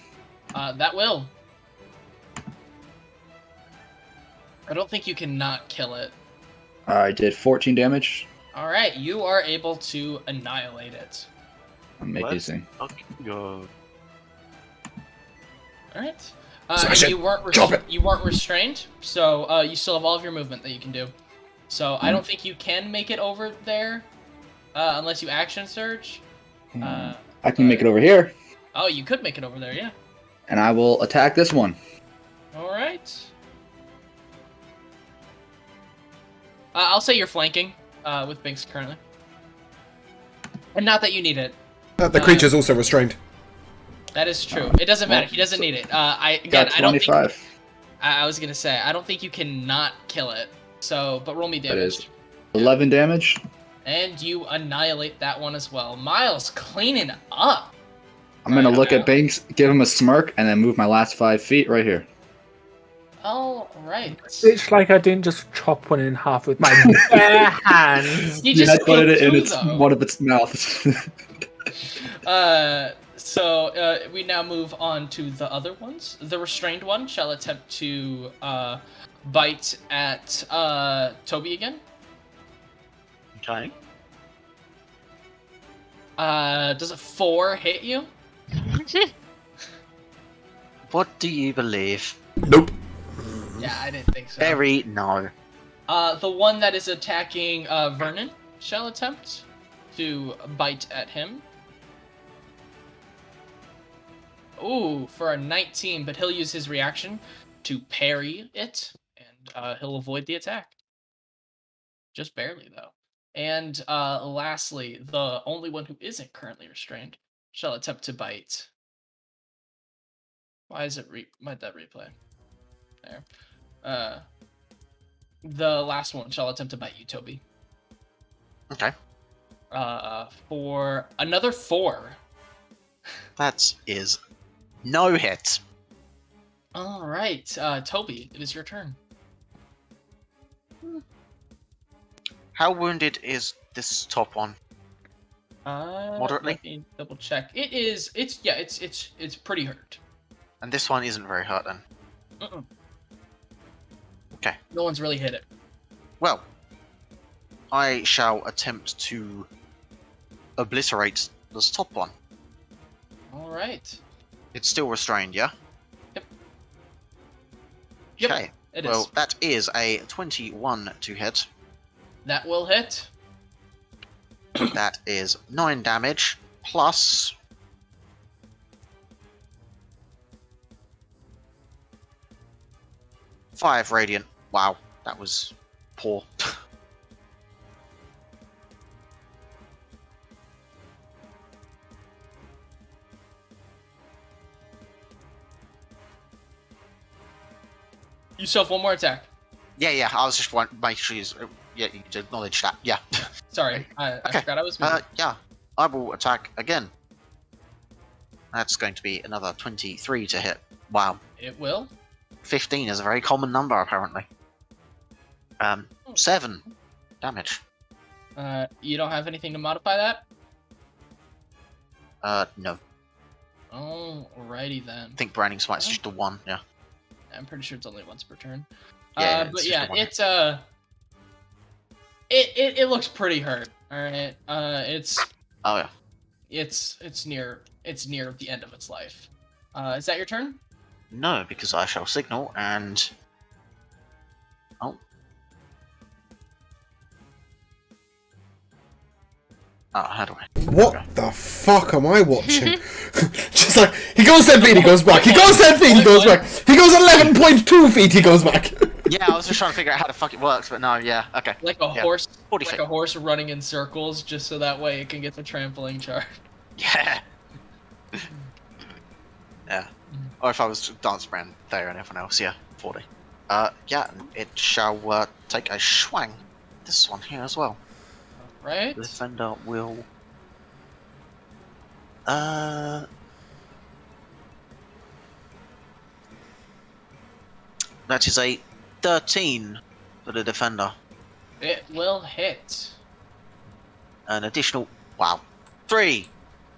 That will. I don't think you can not kill it. I did 14 damage. All right, you are able to annihilate it. Amazing. Go. All right. Smash it. Drop it. You weren't restrained, so you still have all of your movement that you can do. So I don't think you can make it over there, unless you action surge. I can make it over here, Oh, you could make it over there, yeah. and I will attack this one. All right. I'll say you're flanking with Binks currently, and not that you need it. The creature's also restrained. That is true. It doesn't matter. He doesn't need it. I Got don't think. 25. I was gonna say I don't think you can not kill it. So, but roll me That damage. is 11 damage. And you annihilate that one as well. Miles, cleaning up. I'm gonna Alright, look at Banks, give him a smirk, and then move my last 5 feet right here. All right. It's like I didn't just chop one in half with my bare hands. You just put it in killed its two, though. one of its mouths. So we now move on to the other ones. The restrained one shall attempt to bite at Toby again. Okay. Does a 4 hit you? What do you believe? Nope. Yeah, I didn't think so. Very no. The one that is attacking Vernon shall attempt to bite at him. Ooh, for a 19, but he'll use his reaction to parry it, and he'll avoid the attack. Just barely, though. And lastly, the only one who isn't currently restrained shall attempt to bite. Why is it why'd that replay? There. The last one shall attempt to bite you, Toby. Okay. For another 4. That is no hit. All right, Toby, it is your turn. How wounded is this top one? Moderately? Let me double check. It's pretty hurt. And this one isn't very hurt then. Uh-uh. Okay. No one's really hit it. Well, I shall attempt to obliterate this top one. All right. It's still restrained, yeah? Yep. Okay. It Well, is. that is a 21 to hit. That will hit. That is 9 damage plus 5 radiant. Wow, that was poor. You still have one more attack. Yeah, I was just making sure you acknowledge that. Yeah. Sorry, I Okay. forgot I was muted. Yeah, I will attack again. That's going to be another 23 to hit. Wow. It will. 15 is a very common number, apparently. 7 damage. You don't have anything to modify that? No. Alrighty then. I think Branding Smite's just a 1, yeah. I'm pretty sure it's only once per turn. Yeah, But it's yeah, just a one. it looks pretty hurt. All right. Oh, yeah. It's near the end of its life. Is that your turn? No, because I shall signal and... Oh. Oh, how do I... What the fuck am I watching? Just like, he goes 10 feet, he goes back. He goes 10 feet, he goes back. He goes 11.2 feet, he goes back. Yeah, I was just trying to figure out how the fuck it works, but no, yeah, okay. Like a horse, 40 like feet. a horse running in circles, just so that way it can get the trampling charge. Yeah. Yeah. Or if I was to dance around there and everyone else, yeah, 40. Yeah, it shall take a swang. This one here as well. Right. The defender will... That is a 13 for the defender. It will hit. An additional... Wow. 3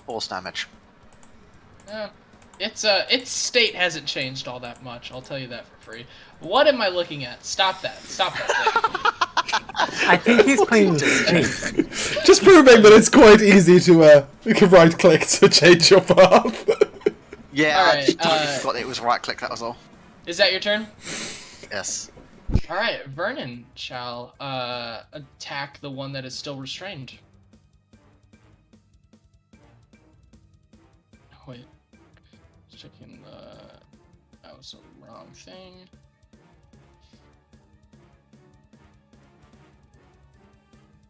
force damage. Yeah. Its state hasn't changed all that much. I'll tell you that for free. What am I looking at? Stop that! Stop that! I think he's playing Just proving that it's quite easy to right click to change your path. Yeah, Alright, I just totally forgot that it was right click, that was all. Is that your turn? Yes. All right, Vernon shall attack the one that is still restrained. Wait, checking the. That was the wrong thing.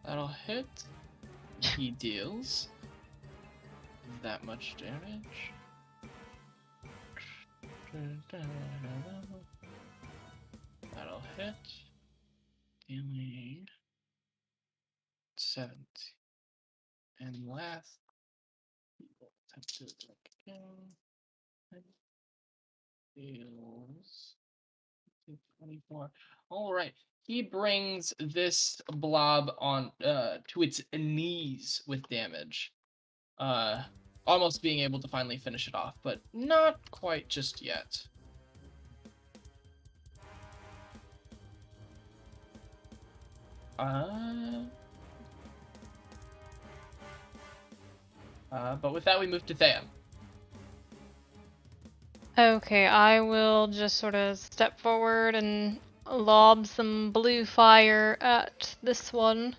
That'll hit. He deals that much damage. That'll hit. Dealing 70. And last, he will attempt to attack again. Deals 24. Alright. He brings this blob on to its knees with damage. Almost being able to finally finish it off, but not quite just yet. But with that, we move to Thea. Okay, I will just sort of step forward and lob some blue fire at this one.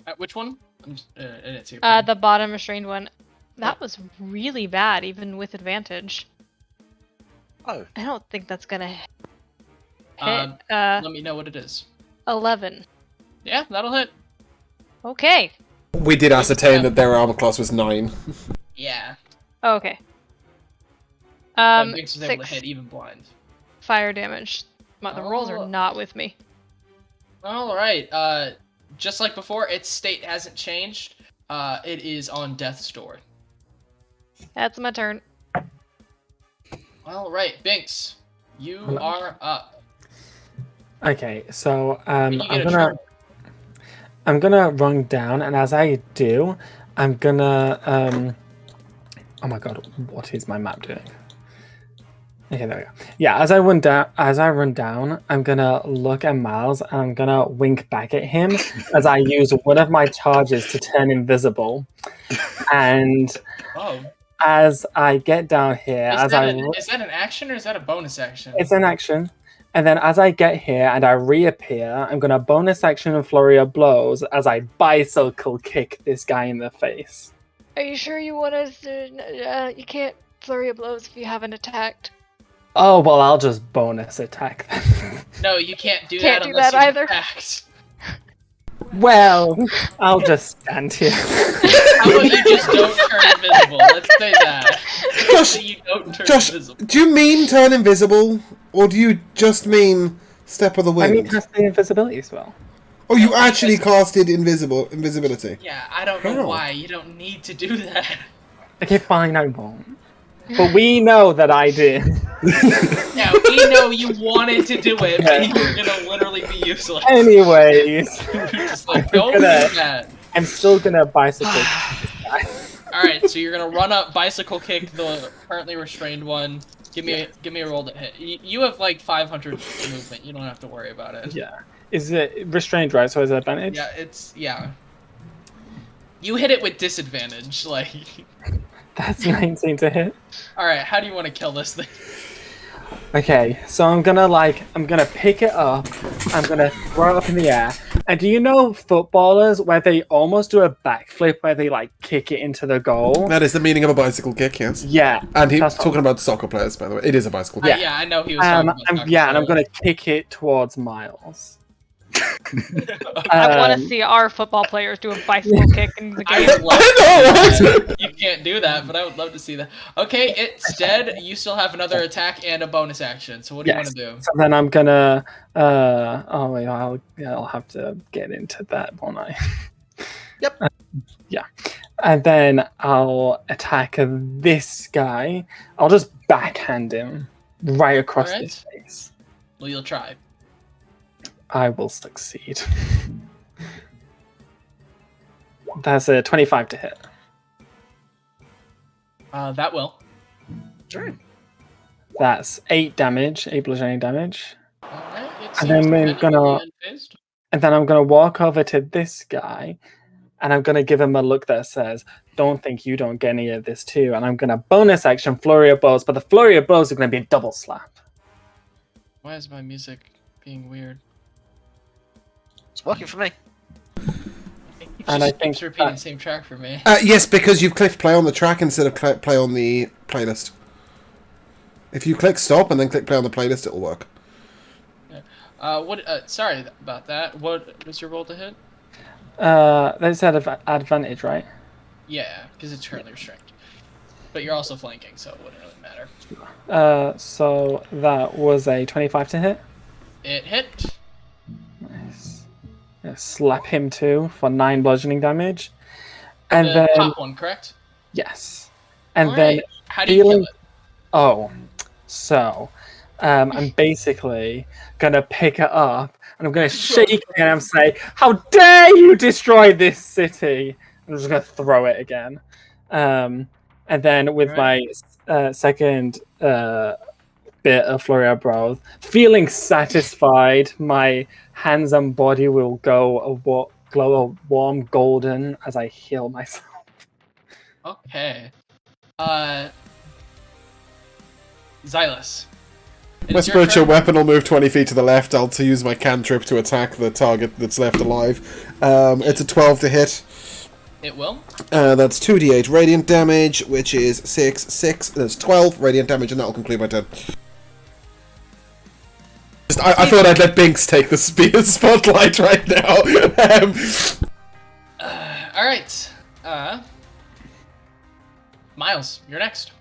At which one? I'm just, I didn't see your The bottom restrained one. That was really bad, even with advantage. Oh. I don't think that's gonna hit. Let me know what it is. 11. Yeah, that'll hit. Okay. We did ascertain that their armor class was 9. Yeah. Okay. Binks was able to 6 hit even blind. fire damage. The rolls are Oh. not with me. All right. Just like before, its state hasn't changed. It is on death's door. That's my turn. All right, Binks, you are up. Okay, so You get a I'm gonna run down, and as I do, I'm gonna oh my god, what is my map doing? Okay, there we go. Yeah, as I run down, I'm gonna look at Miles and I'm gonna wink back at him as I use one of my charges to turn invisible. And Oh, as I get down here, is that an action or is that a bonus action? it's an action. And then as I get here and I reappear, I'm gonna bonus action and flurry of blows as I bicycle kick this guy in the face. Are you sure you want us to? You can't flurry of blows if you haven't attacked. Oh well, I'll just bonus attack then. No, you can't do Can't that do unless that you've either. attacked. Well, I'll just stand here. How about you just don't turn invisible? Let's say that. Josh, You don't turn Josh, invisible. do you mean turn invisible, or do you just mean step of the I wind? mean, cast the invisibility spell. Oh, you No, actually because- casted invisibility. Yeah, I don't know Oh. why. You don't need to do that. Okay, fine, I won't. But we know that I did. Yeah, we know you wanted to do it, but you were gonna literally be useless. Anyways, You're just like, don't do that. I'm still gonna bicycle this guy. Alright, so you're gonna run up, bicycle kick the currently restrained one. Give me a roll to hit. You have like 500 movement. You don't have to worry about it. Yeah. Is it restrained, right? So is it advantage? Yeah. You hit it with disadvantage, like. That's 19 to hit. Alright, how do you want to kill this thing? Okay, so I'm gonna pick it up, I'm gonna throw it up in the air. And do you know footballers where they almost do a backflip where they like kick it into the goal? That is the meaning of a bicycle kick, yes. Yeah. And he's that's talking about soccer players, by the way. It is a bicycle kick. Yeah, I know he was talking about soccer and I'm players. gonna kick it towards Miles. I want to Um, see our football players do a bicycle kick in the I game. would love I to see know, that. You can't do that, but I would love to see that. Okay, instead, you still have another attack and a bonus action. So what do you want to do? So then I'm gonna. Oh wait, I'll have to get into that, won't I? Yep. Yeah, and then I'll attack this guy. I'll just backhand him right across Alright. his face. Well, you'll try. I will succeed. That's a 25 to hit. That will. Sure. That's 8 damage, 8 bludgeoning damage. Alright, it And seems then to we're be gonna- unfazed. And then I'm gonna walk over to this guy, and I'm gonna give him a look that says, "Don't think you don't get any of this too." And I'm gonna bonus action flurry of blows, but the flurry of blows are gonna be a double slap. Why is my music being weird? It's working for me. And I think keeps repeating that- the same track for me. Yes, because you've clicked play on the track instead of play on the playlist. If you click stop and then click play on the playlist, it'll work. Sorry about that. What was your roll to hit? That's at advantage, right? Yeah, because it's currently restrained. But you're also flanking, so it wouldn't really matter. So that was a 25 to hit. It hit. Nice. Yeah, slap him too for 9 bludgeoning damage. And The then top one, correct? yes. And Alright, then how do you kill healing- it? oh, so I'm basically gonna pick it up and I'm gonna shake it and I'm saying, "How dare you destroy this city!" I'm just gonna throw it again. And then with my second bit of Flurry of Blows, feeling satisfied, my hands and body will glow a warm golden as I heal myself. Okay. Xylus. My spiritual weapon will move 20 feet to the left. I'll to use my cantrip to attack the target that's left alive. It's a 12 to hit. It will. That's 2d8 radiant damage, which is 6. That's 12 radiant damage, and that'll conclude my turn. I thought I'd let Binks take the spotlight right now. Alright. Miles, you're next.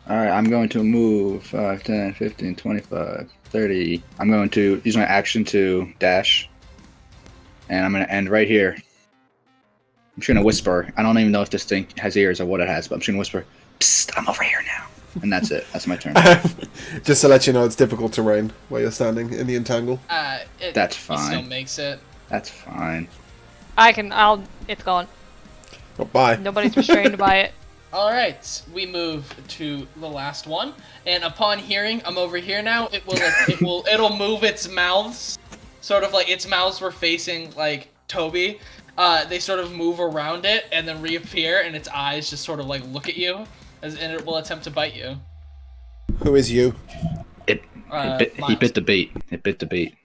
Alright, I'm going to move 5, 10, 15, 25, 30. I'm going to use my action to dash. And I'm going to end right here. I'm just going to whisper. I don't even know if this thing has ears or what it has, but I'm just going to whisper, "Psst, I'm over here now." And that's it. That's my turn. Just to let you know, it's difficult terrain where you're standing in the entangle. That's It fine. still makes it. That's fine. It's gone. Oh, bye. Nobody's restrained by it. All right, we move to the last one, and upon hearing, I'm over here now. It'll move its mouths, sort of like its mouths were facing like Toby. They sort of move around it and then reappear, and its eyes just sort of like look at you, and it will attempt to bite you. Who is you? He bit the bait. It bit the bait.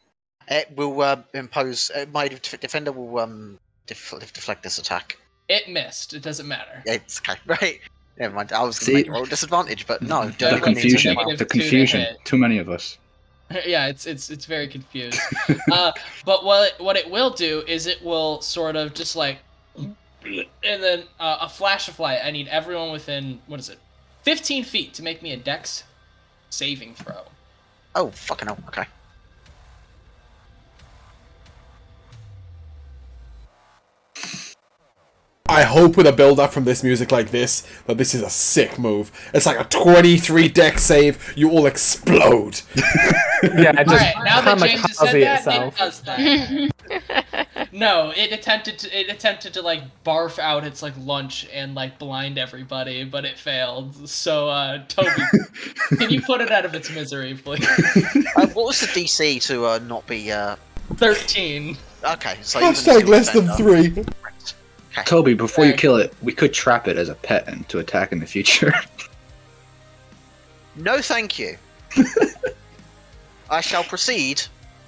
It will impose. My defender will deflect this attack. It missed. It doesn't matter. It's okay, right? Never mind. I was going to make it roll disadvantage, but no. Yeah, The it's confusion. negative The 2 to confusion. hit. Too many of us. Yeah, it's very confused. But what it will do is it will sort of just like, and then a flash of light. I need everyone within 15 feet to make me a Dex saving throw. Oh, fucking hell. Okay. I hope with a build-up from this music like this, that this is a sick move. It's like a 23 deck save, you all explode. Yeah, just Alright, now that James has said that, itself. it does that. No, it attempted to like barf out its like lunch and like blind everybody, but it failed. So Toby, can you put it out of its misery, please? What was the DC to not be 13. Okay, so Hashtag less than 3. Okay. Toby, before you Okay. kill it, we could trap it as a pet and to attack in the future. No, thank you. I shall proceed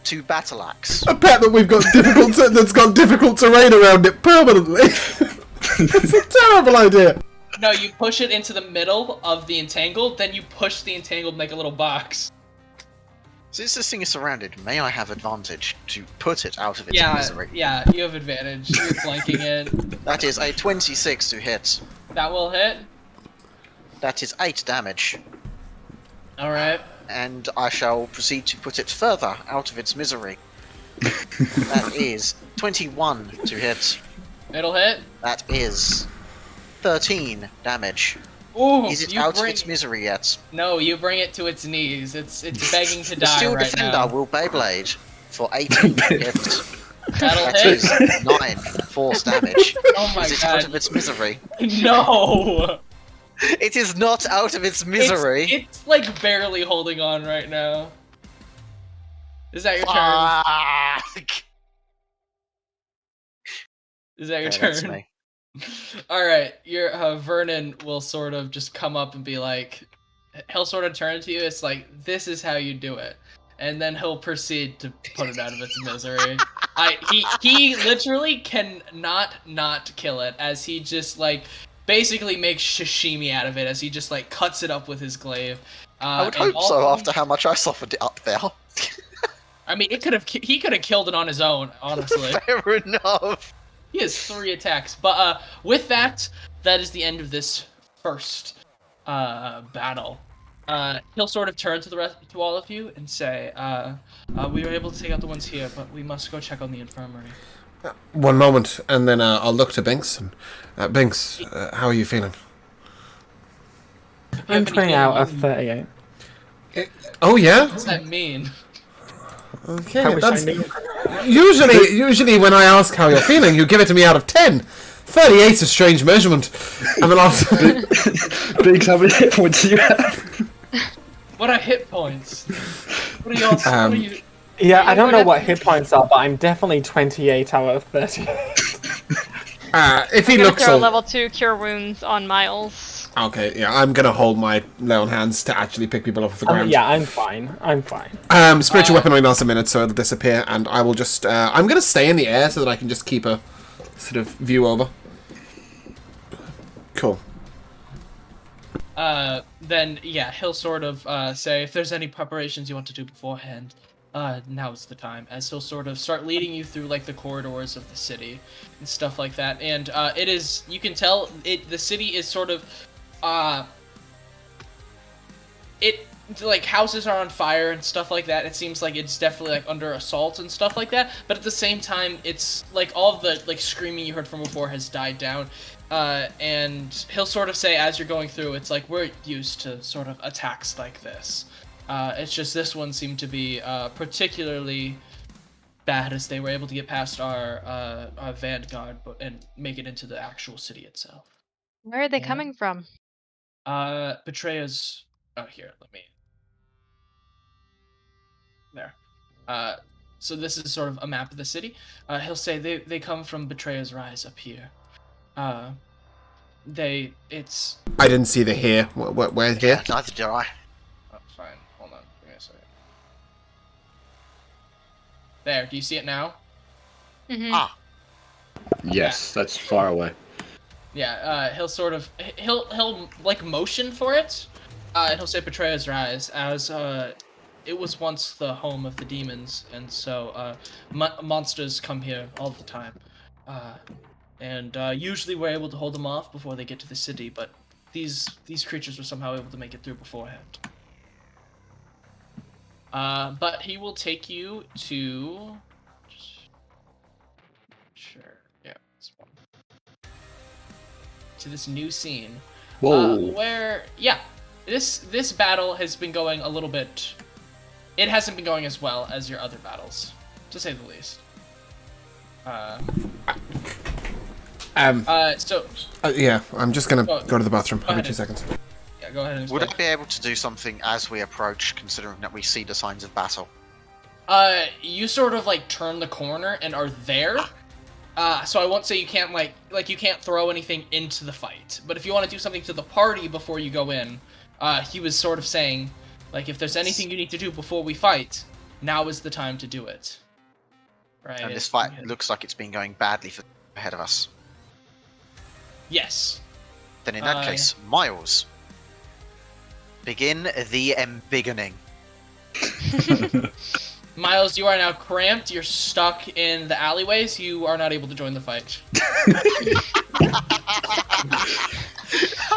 to battle axe. A pet that we've got that's got difficult terrain around it permanently. That's a terrible idea. No, you push it into the middle of the entangled, then you push the entangled, make a little box. Since this thing is surrounded, may I have advantage to put it out of its Yeah, misery? yeah, you have advantage. You're flanking it. That is a 26 to hit. That will hit. That is 8 damage. Alright. And I shall proceed to put it further out of its misery. That is 21 to hit. It'll hit. That is 13 damage. Ooh, Is it you out of bring... its misery yet? No, you bring it to its knees. It's begging to The die Steel right Defender now. will Beyblade for 18 to hit. That'll That hit. is 9 force damage. Oh my Is it out god. of its misery? No! It is not out of its misery. It's like barely holding on right now. Is that your turn? Fuck. Is that your Okay, that's turn? me. Alright, your Vernon will sort of just come up and be like, he'll sort of turn to you, it's like, this is how you do it. And then he'll proceed to put it out of its misery. He literally can not kill it, as he just like basically makes sashimi out of it, as he just like cuts it up with his glaive. I would and hope so all- after how much I suffered it up there. I mean, he could have killed it on his own, honestly. Fair enough. He has 3 attacks. But with that, that is the end of this first battle. He'll sort of turn to all of you and say, we were able to take out the ones here, but we must go check on the infirmary. One moment, and then I'll look to Binks. And, Binks, how are you feeling? I'm 20 out of 38. Oh yeah. What does that mean? Okay, How much I that's need? usually when I ask how you're feeling, you give it to me out of 10. 38's a strange measurement. And then Biggs, how many hit points do you have? What are hit points? What are y'all? What are you? Yeah, I don't know what hit points are, but I'm definitely 28 out of 30. if he I'm gonna looks throw all level 2 cure wounds on Miles. okay, yeah, I'm gonna hold my lay on hands to actually pick people up off the ground. Yeah, I'm fine. I'm fine. Spiritual weapon only lasts a minute, so it'll disappear, and I will just I'm gonna stay in the air so that I can just keep a sort of view over. Cool. Then yeah, he'll sort of say if there's any preparations you want to do beforehand, now's the time. As he'll sort of start leading you through like the corridors of the city and stuff like that. And it is, you can tell the city is sort of like houses are on fire and stuff like that. It seems like it's definitely like under assault and stuff like that. But at the same time, it's like all of the like screaming you heard from before has died down. And he'll sort of say as you're going through, it's like we're used to sort of attacks like this. It's just this one seemed to be particularly bad, as they were able to get past our vanguard and make it into the actual city itself. Where are they Yeah. coming from? Betrayers. Oh, here, let me. There. So this is sort of a map of the city. He'll say they come from Betrayer's Rise up here. It's. I didn't see the here. Where Yeah, here? neither did I. Oh, fine. Hold on. Give me a second. There. Do you see it now? Mm-hmm. Ah, Yes, that's far away. Yeah. He'll like motion for it. And he'll say Betrayer's Rise as it was once the home of the demons, and so monsters come here all the time. And usually we're able to hold them off before they get to the city, but these creatures were somehow able to make it through beforehand. But he will take you to. Sure. Yeah. This one. To this new scene. Whoa. Where this battle has been going a little bit. It hasn't been going as well as your other battles, to say the least. Yeah, I'm just gonna go to the bathroom. Give me ahead. 2 seconds. Yeah, go ahead and would explain. I be able to do something as we approach, considering that we see the signs of battle? You sort of like turn the corner and are there. So I won't say you can't like you can't throw anything into the fight. But if you want to do something to the party before you go in, he was sort of saying, like, if there's anything you need to do before we fight, now is the time to do it. Right. And this fight looks like it's been going badly for ahead of us. Yes. Then in that case, Miles, begin the embiggening. Miles, you are now cramped. You're stuck in the alleyways. You are not able to join the fight.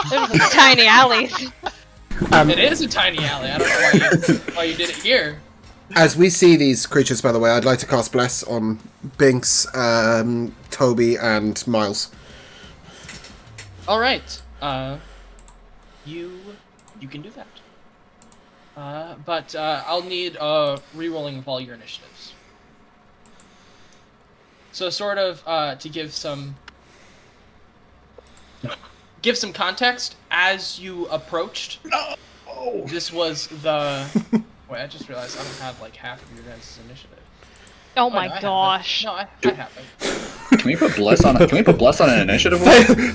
There's some tiny alleys. It is a tiny alley. I don't know why you did it here. As we see these creatures, by the way, I'd like to cast Bless on Binks, Toby, and Miles. All right. You can do that. But I'll need re-rolling of all your initiatives. So sort of to give some context, as you approached, this was the. Wait, I just realized I don't have like half of your guys' initiative. Oh No, my I have it. gosh. No, I have it. Can we put bless on? Can we put bless on an initiative?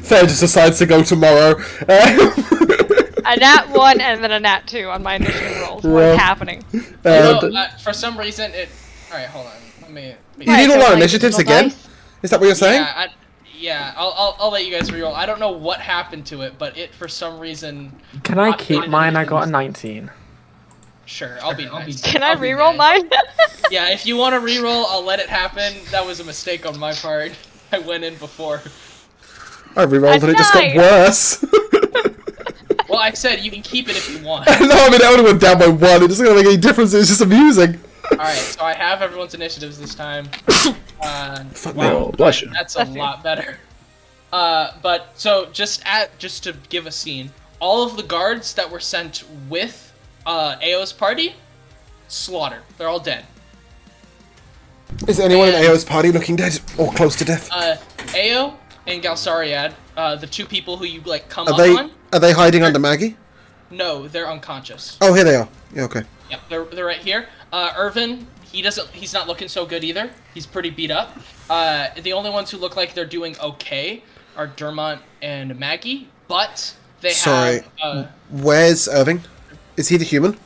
Fair just decides to go tomorrow. A nat 1 and then a nat 2 on my initiative rolls. What is happening? For some reason it. All right, hold on. Let me. You need all so our like initiatives little again? dice? Is that what you're saying? Yeah, I'll let you guys reroll. I don't know what happened to it, but it for some reason. Can I keep mine? I got a 19. Sure, I'll be nice. Can I I'll be reroll nice. mine? Yeah, if you want to reroll, I'll let it happen. That was a mistake on my part. I went in before. I rerolled and it just got nine. worse. Well, I said you can keep it if you want. No, I mean, I would have went down by 1. It doesn't make any difference. It's just amusing. Alright, so I have everyone's initiatives this time. Oh, bless you. That's a lot better. But so just to give a scene, all of the guards that were sent with Ao's party, slaughtered. They're all dead. Is anyone in Ao's party looking dead or close to death? Ao and Galsariad, the two people who you like come Are up they on. are they hiding under Maggie? No, they're unconscious. Oh, here they are. Yeah, okay. Yep, they're right here. Irvin, he's not looking so good either. He's pretty beat up. The only ones who look like they're doing okay are Dermont and Maggie, but they have. Where's Irving? Is he the human?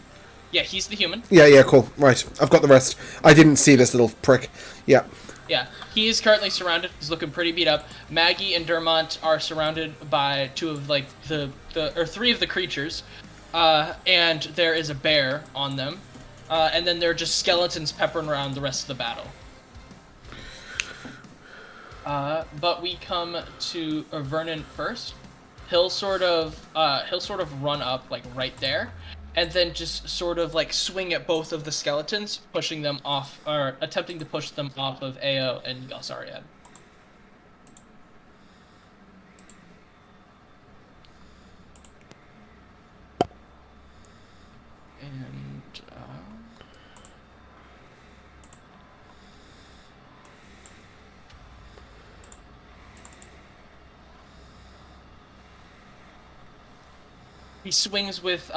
Yeah, he's the human. Yeah, cool. Right, I've got the rest. I didn't see this little prick. Yeah. Yeah, he is currently surrounded. He's looking pretty beat up. Maggie and Dermont are surrounded by two of like three of the creatures, and there is a bear on them, and then there are just skeletons peppering around the rest of the battle. But we come to Vernon first. He'll sort of run up like right there, and then just sort of like swing at both of the skeletons, pushing them off, or attempting to push them off of Ao and Galsariad. And He swings with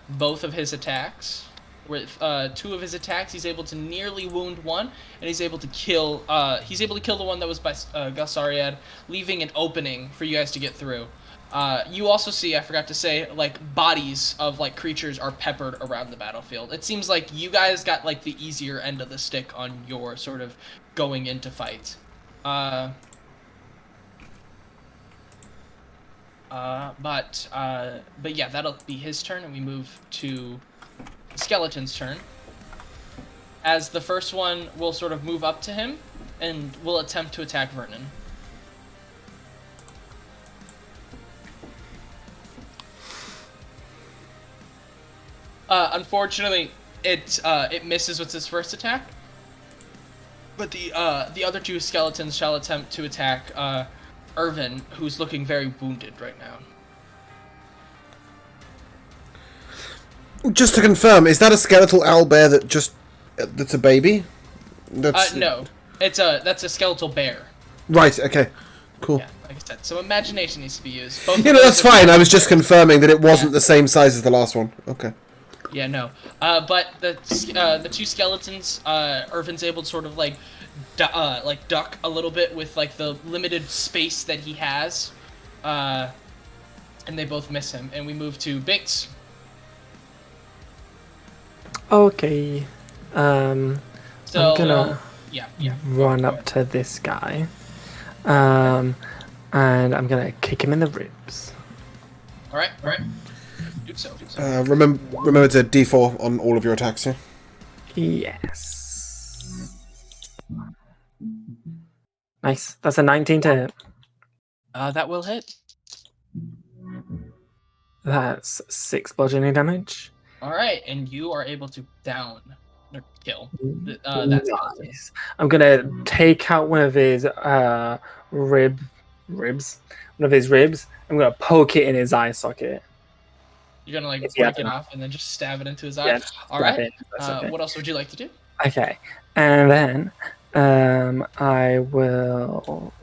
both of his attacks. With 2 of his attacks, he's able to nearly wound one, and he's able to kill. He's able to kill the one that was by Gusariad, leaving an opening for you guys to get through. You also see, I forgot to say, like bodies of like creatures are peppered around the battlefield. It seems like you guys got like the easier end of the stick on your sort of going into fight. But yeah, that'll be his turn, and we move to the skeleton's turn. As the first one will sort of move up to him, and will attempt to attack Vernon. Unfortunately, it misses with his first attack. But the other 2 skeletons shall attempt to attack Irvin, who's looking very wounded right now. Just to confirm, is that a skeletal owlbear that's a baby? No, that's a skeletal bear. Right. Okay. Cool. Yeah, like I said, so imagination needs to be used. That's fine. I was just confirming that it wasn't the same size as the last one. Okay. Yeah, no. But the 2 skeletons, Irvin's able to sort of like duck a little bit with like the limited space that he has, and they both miss him. And we move to Binks. Okay. So I'm gonna yeah. run up to this guy. And I'm gonna kick him in the ribs. All right. Do so. Remember to D4 on all of your attacks. Yeah. Yes. Nice. That's a 19 to hit. That will hit. That's 6 bludgeoning damage. All right, and you are able to down or kill that skeleton. Nice. I'm gonna take out one of his ribs. One of his ribs. I'm gonna poke it in his eye socket. You're gonna like Yeah. break it off and then just stab it into his eye. Yeah, All stab right. it. That's okay. What else would you like to do? Okay, and then I will.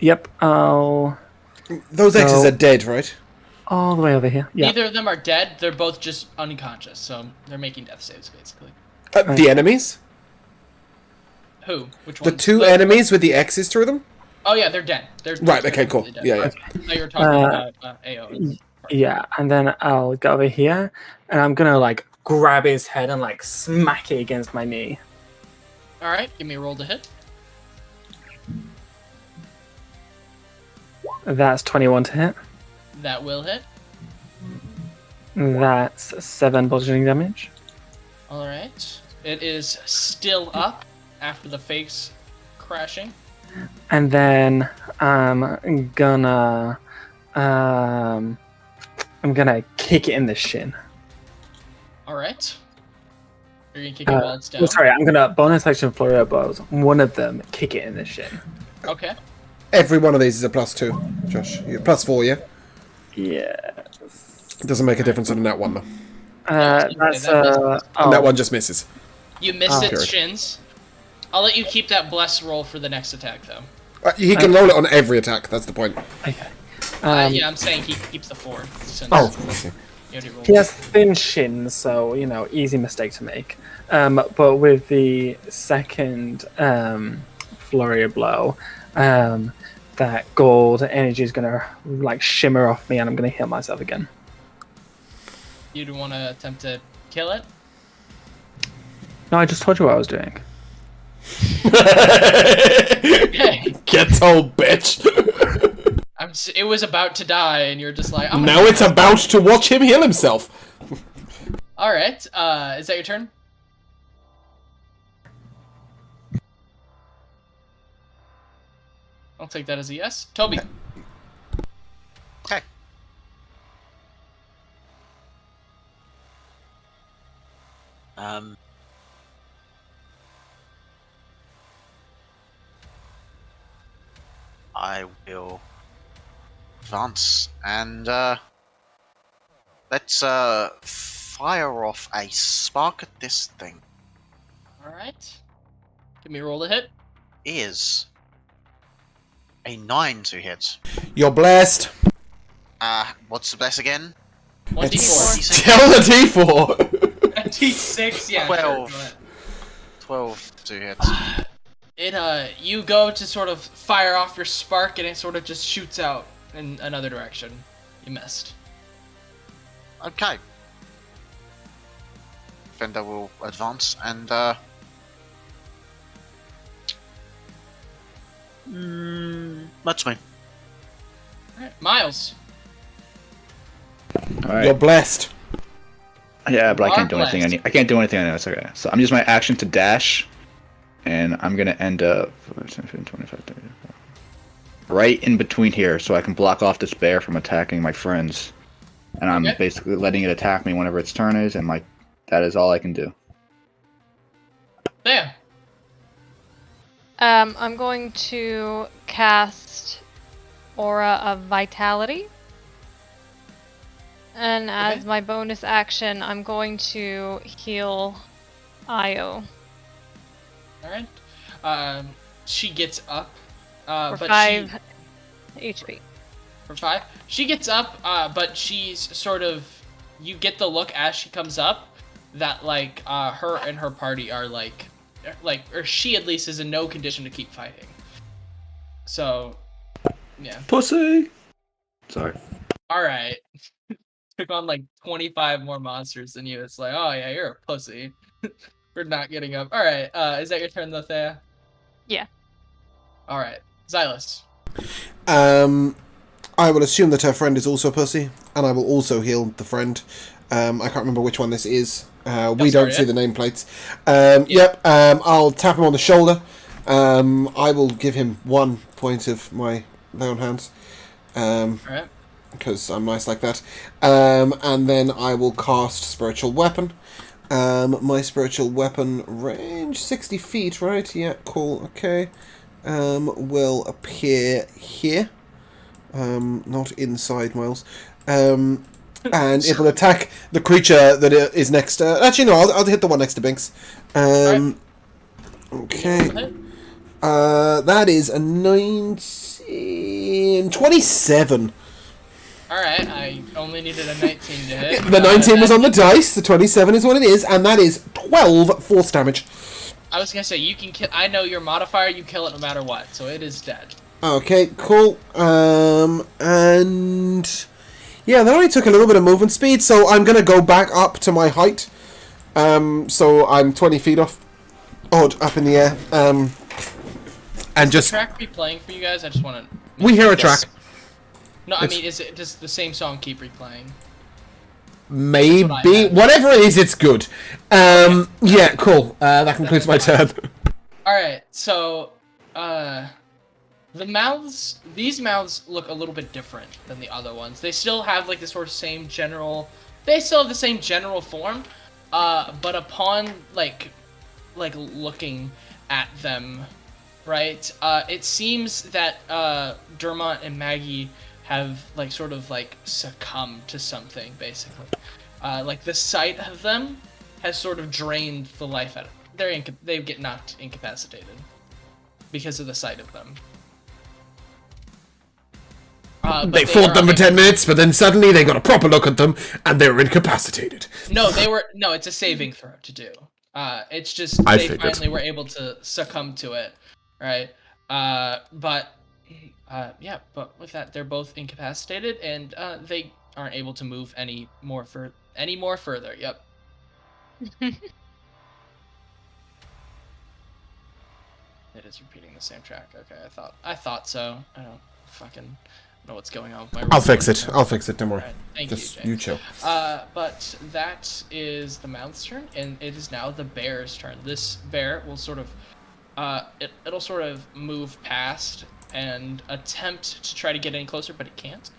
Yep, I'll Those X's So- are dead, right? all the way over here. Yeah, Neither of them are dead. They're both just unconscious, so they're making death saves basically. The enemies. Who? Which The one? 2 enemies with the X's through them. Oh yeah, they're dead. They're Right. Okay. Cool. dead. Yeah. No, you're talking about AO. yeah, and then I'll go over here, and I'm gonna like grab his head and like smack it against my knee. All right, give me a roll to hit. That's 21 to hit. That will hit. That's 7 bludgeoning damage. All right. It is still up after the face crashing. And then I'm gonna kick it in the shin. All right. You're gonna kick it while it's down. Sorry, I'm gonna bonus action flurry of blows. One of them, kick it in the shin. Okay. Every one of these is a +2, Josh. You're +4, yeah? Yeah. It doesn't make a difference on that one, though. That's And that one just misses. You miss its Good. shins. I'll let you keep that bless roll for the next attack, though. He can roll it on every attack, that's the point. Okay. Yeah, I'm saying he keeps the 4. Since I see. you already rolled He has thin shins, so easy mistake to make. But with the second flurry of blow, that gold energy is gonna like shimmer off me, and I'm gonna heal myself again. You do want to attempt to kill it? No, I just told you what I was doing. Okay. Get old bitch. It was about to die, and you're just like, Now it's about to watch him heal himself. All right. Is that your turn? I'll take that as a yes. Toby. Okay. I will advance and let's fire off a spark at this thing. All right. Give me a roll to hit. Is A 9 to hit. You're blessed. What's the best again? 1d4. Tell the D4. A d6, yeah, 12. sure, go ahead. 12 to hit. You go to sort of fire off your spark, and it sort of just shoots out in another direction. You missed. Okay. Fender will advance and that's me. Alright, Miles. All right. You're blessed. Yeah, but I You can't are do anything. blessed. I can't do anything. I know. It's okay. So I'm using my action to dash, and I'm gonna end up 10, 15, 25, 30, right in between here, so I can block off this bear from attacking my friends. And I'm Okay. basically letting it attack me whenever its turn is, and that is all I can do. There. I'm going to cast Aura of Vitality. And as Okay. my bonus action, I'm going to heal Io Alright. She gets up. for But 5 HP. For 5. She gets up, but she's sort of. You get the look as she comes up that, like, her and her party are, or she at least is in no condition to keep fighting. So, yeah. Pussy. Sorry. Alright. Took on, like, 25 more monsters than you. It's like, oh, yeah, you're a pussy. For not getting up. Alright, is that your turn, though, Thea? Yeah. Alright. Xylus. I will assume that her friend is also a pussy, and I will also heal the friend. I can't remember which one this is. We don't see the nameplates. Yep. I'll tap him on the shoulder. I will give him 1 point of my lay on hands. Alright. Because I'm nice like that. And then I will cast Spiritual Weapon. My Spiritual Weapon range 60 feet, right? Yeah, cool. Okay. Will appear here. Not inside Miles. And it will attack the creature that is next. Actually, no, I'll hit the one next to Binks. Okay. That is a 19... 27. Alright, I only needed a 19 to hit. The 19 was on the dice, the 27 is what it is, and that is 12 force damage. I was gonna say, you can kill. I know your modifier, you kill it no matter what, so it is dead. Okay, cool. And yeah, that only took a little bit of movement speed, so I'm gonna go back up to my height. So I'm 20 feet off, up in the air. And Is just the track replaying for you guys? I just want to. we hear a track. No, I It's- mean, does the same song keep replaying? Maybe That's what I had. whatever it is, it's good. Yeah, cool. That concludes my turn. All right, so these mouths look a little bit different than the other ones. They still have like the sort of same general. They still have the same general form, but upon like looking at them, right? It seems that Dermot and Maggie have like sort of like succumbed to something, basically. Like the sight of them has sort of drained the life out of them. They get knocked incapacitated because of the sight of them. But They fought are them for able- 10 minutes, but then suddenly they got a proper look at them, and they were incapacitated. No, it's a saving throw to do. It's just I they figured. finally were able to succumb to it, right? But with that, they're both incapacitated, and they aren't able to move any more further. Yep. It is repeating the same track. Okay, I thought so. I don't fucking know what's going on with my. I'll fix it. Don't worry. Alright, thank Just you, you Jake. chill. But that is the mouth's turn, and it is now the bear's turn. This bear will sort of, it'll sort of move past and attempt to try to get any closer, but it can't.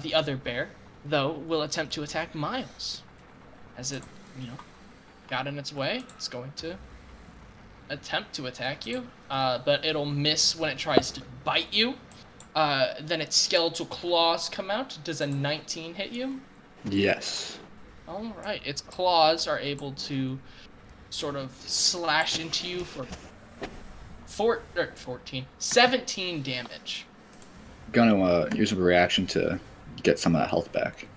The other bear, though, will attempt to attack Miles. As it, got in its way, it's going to attempt to attack you, but it'll miss when it tries to bite you. Then its skeletal claws come out. Does a 19 hit you? Yes. Alright, its claws are able to sort of slash into you for 17 damage. gonna use a reaction to get some of that health back.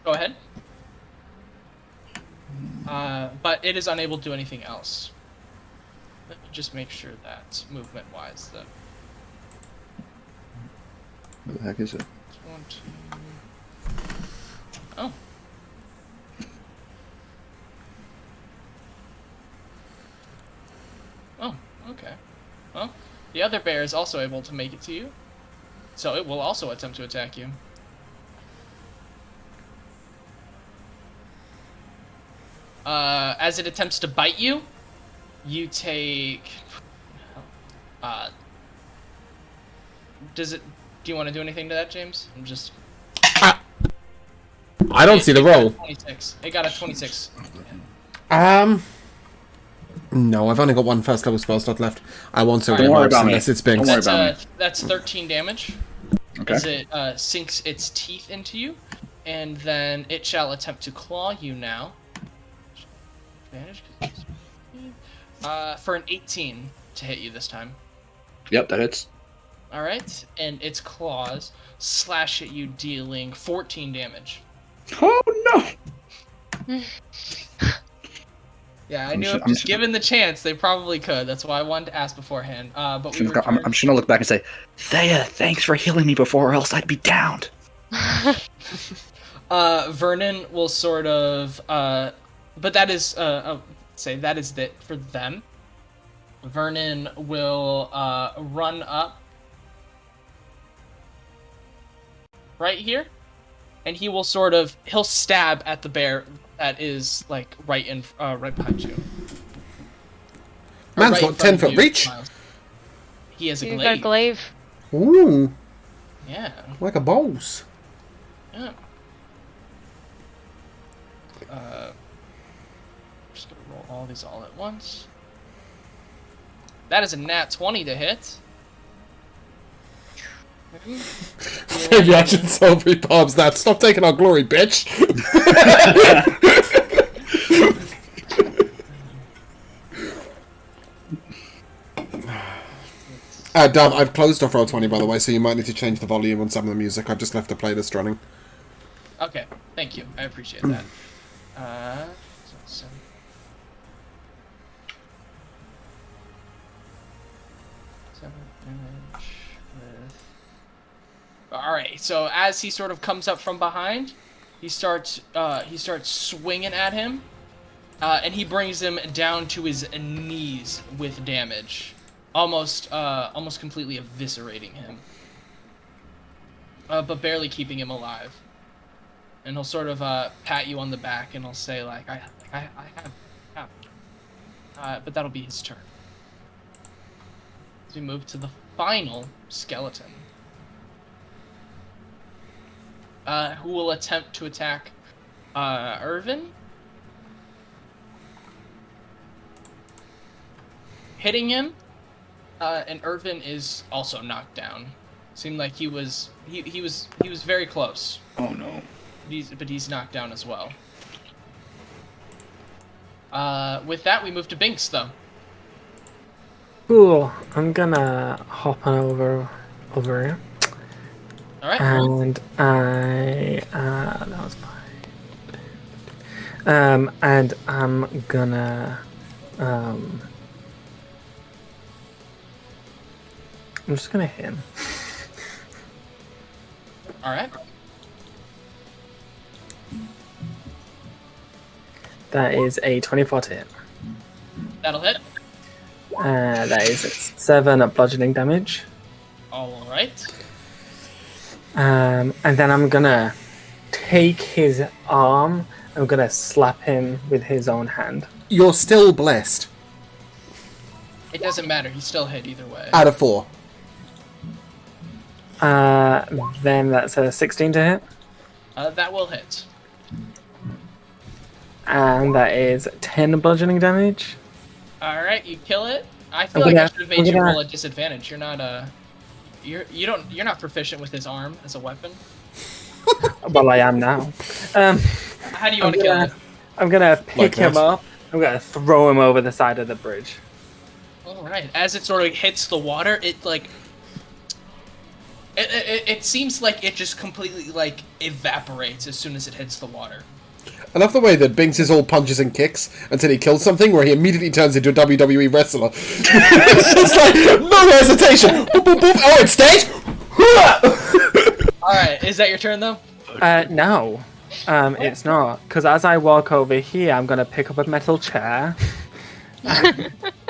Go ahead. But it is unable to do anything else. Let me just make sure that movement-wise, the What the heck is it? 20... Oh. Oh, okay. Well, the other bear is also able to make it to you, so it will also attempt to attack you. As it attempts to bite you, you take... Do you want to do anything to that, James? I'm just... I don't see the roll. 26. It got a 26. No, I've only got one first level spell slot left. I won't say Don't worry about me. unless it's Binks. Don't worry about me. That's 13 damage. Okay. As it sinks its teeth into you, and then it shall attempt to claw you now. Advantage, 'cause it's for an 18 to hit you this time. Yep, that hits. All right, and its claws slash at you, dealing 14 damage. Oh no! Yeah, I knew if just given the chance, they probably could. That's why I wanted to ask beforehand. But we I'm just gonna look back and say, Thea, thanks for healing me before, or else I'd be downed. Vernon will sort of, but that is, say that is it for them. Vernon will run up right here, and he will he'll stab at the bear that is like right behind you. Man's got 10-foot reach. Miles. He has a You glaive. got a glaive. Ooh, Yeah. like a boss. Yeah. Just gonna roll all these all at once. That is a nat 20 to hit. Maybe I should Silvery Palms that. Stop taking our glory, bitch. Dove, I've closed off Roll20, by the way, so you might need to change the volume on some of the music. I've just left the playlist running. Okay, thank you. I appreciate that. So 7 damage with... Alright, so as he sort of comes up from behind, he starts swinging at him, and he brings him down to his knees with damage. Almost completely eviscerating him. But barely keeping him alive. And he'll sort of pat you on the back, and he'll say, like, I have. But that'll be his turn. So we move to the final skeleton. Who will attempt to attack Irvin. Hitting him, and Irvin is also knocked down. Seemed like he was very close. Oh no. But he's knocked down as well. With that, we move to Binks, though. Cool. I'm gonna hop on over here. All right. And that was fine. And I'm gonna I'm just gonna hit him. All right. That is a 24 to hit. That'll hit. That is 7 bludgeoning damage. All right. And then I'm gonna take his arm. I'm gonna slap him with his own hand. You're still blessed. It doesn't matter. He's still hit either way. Out of 4. Then that's a 16 to hit. That will hit. And that is 10 bludgeoning damage. All right, you kill it. I feel like I should have made you roll at disadvantage. You're not you're not proficient with his arm as a weapon. Well, I am now. How do you want to kill him? I'm gonna pick Like him that. up. I'm gonna throw him over the side of the bridge. All right. As it sort of hits the water, it like It seems like it just completely like evaporates as soon as it hits the water. I love the way that Binks is all punches and kicks until he kills something, where he immediately turns into a WWE wrestler. It's just like, no hesitation! Boop, boop, boop. Oh, it's dead! Alright, is that your turn though? No, it's not. Because as I walk over here, I'm gonna pick up a metal chair.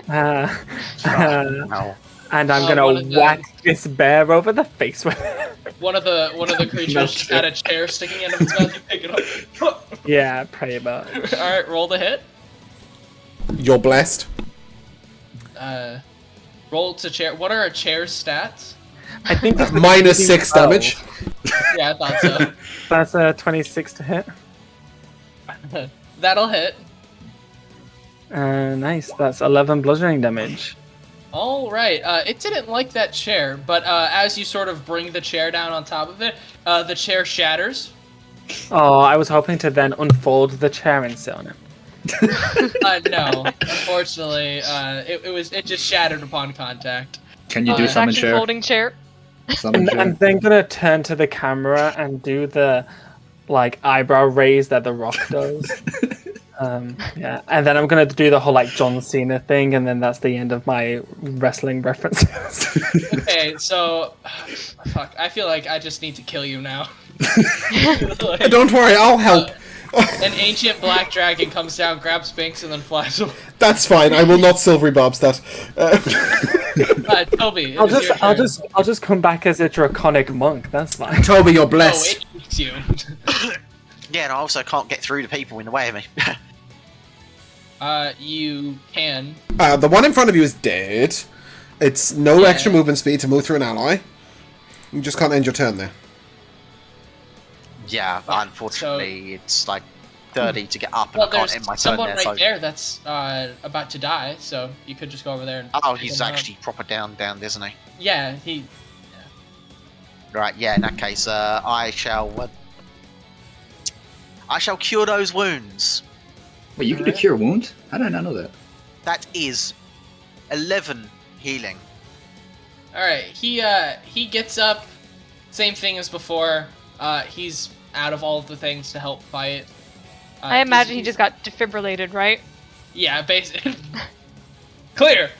No. And I'm one gonna of the- whack this bear over the face with it. One of the creatures just had a chair sticking out of its mouth. You pick it up. Yeah, pretty much. Alright, roll the hit. You're blessed. Roll to chair. What are a chair's stats? I think it's Minus 6 damage. Yeah, I thought so. That's a 26 to hit. That'll hit. Nice. That's 11 bludgeoning damage. All right. It didn't like that chair, but as you sort of bring the chair down on top of it, the chair shatters. Oh, I was hoping to then unfold the chair and sit on it. No, unfortunately, it just shattered upon contact. Can you do summon Action chair? folding chair. Summon And chair? I'm then gonna turn to the camera and do the like eyebrow raise that the Rock does. Yeah, and then I'm gonna do the whole like John Cena thing, and then that's the end of my wrestling references. Okay, so fuck. I feel like I just need to kill you now. Don't worry, I'll help. An ancient black dragon comes down, grabs Binks, and then flies away. That's fine. I will not silvery barbs that. Toby, it I'll is your just turn. I'll just come back as a draconic monk. That's fine. Toby, you're Oh, blessed. it eats you. Yeah, and I also can't get through the people in the way of me. You can. The one in front of you is dead. It's no Yeah. extra movement speed to move through an ally. You just can't end your turn there. Yeah, unfortunately, it's like 30 to get up, and Well, I can't there's end my turn someone there. right So, there that's about to die, so you could just go over there and. oh, pick he's him up. actually proper down, isn't he? Yeah, he. Right. Yeah. In that case, I shall cure those wounds. Wait, you can do cure wounds? How did I not know that? That is 11 healing. All right, he gets up. Same thing as before. He's out of all of the things to help fight. I imagine he just got defibrillated, right? Yeah, basically. Clear.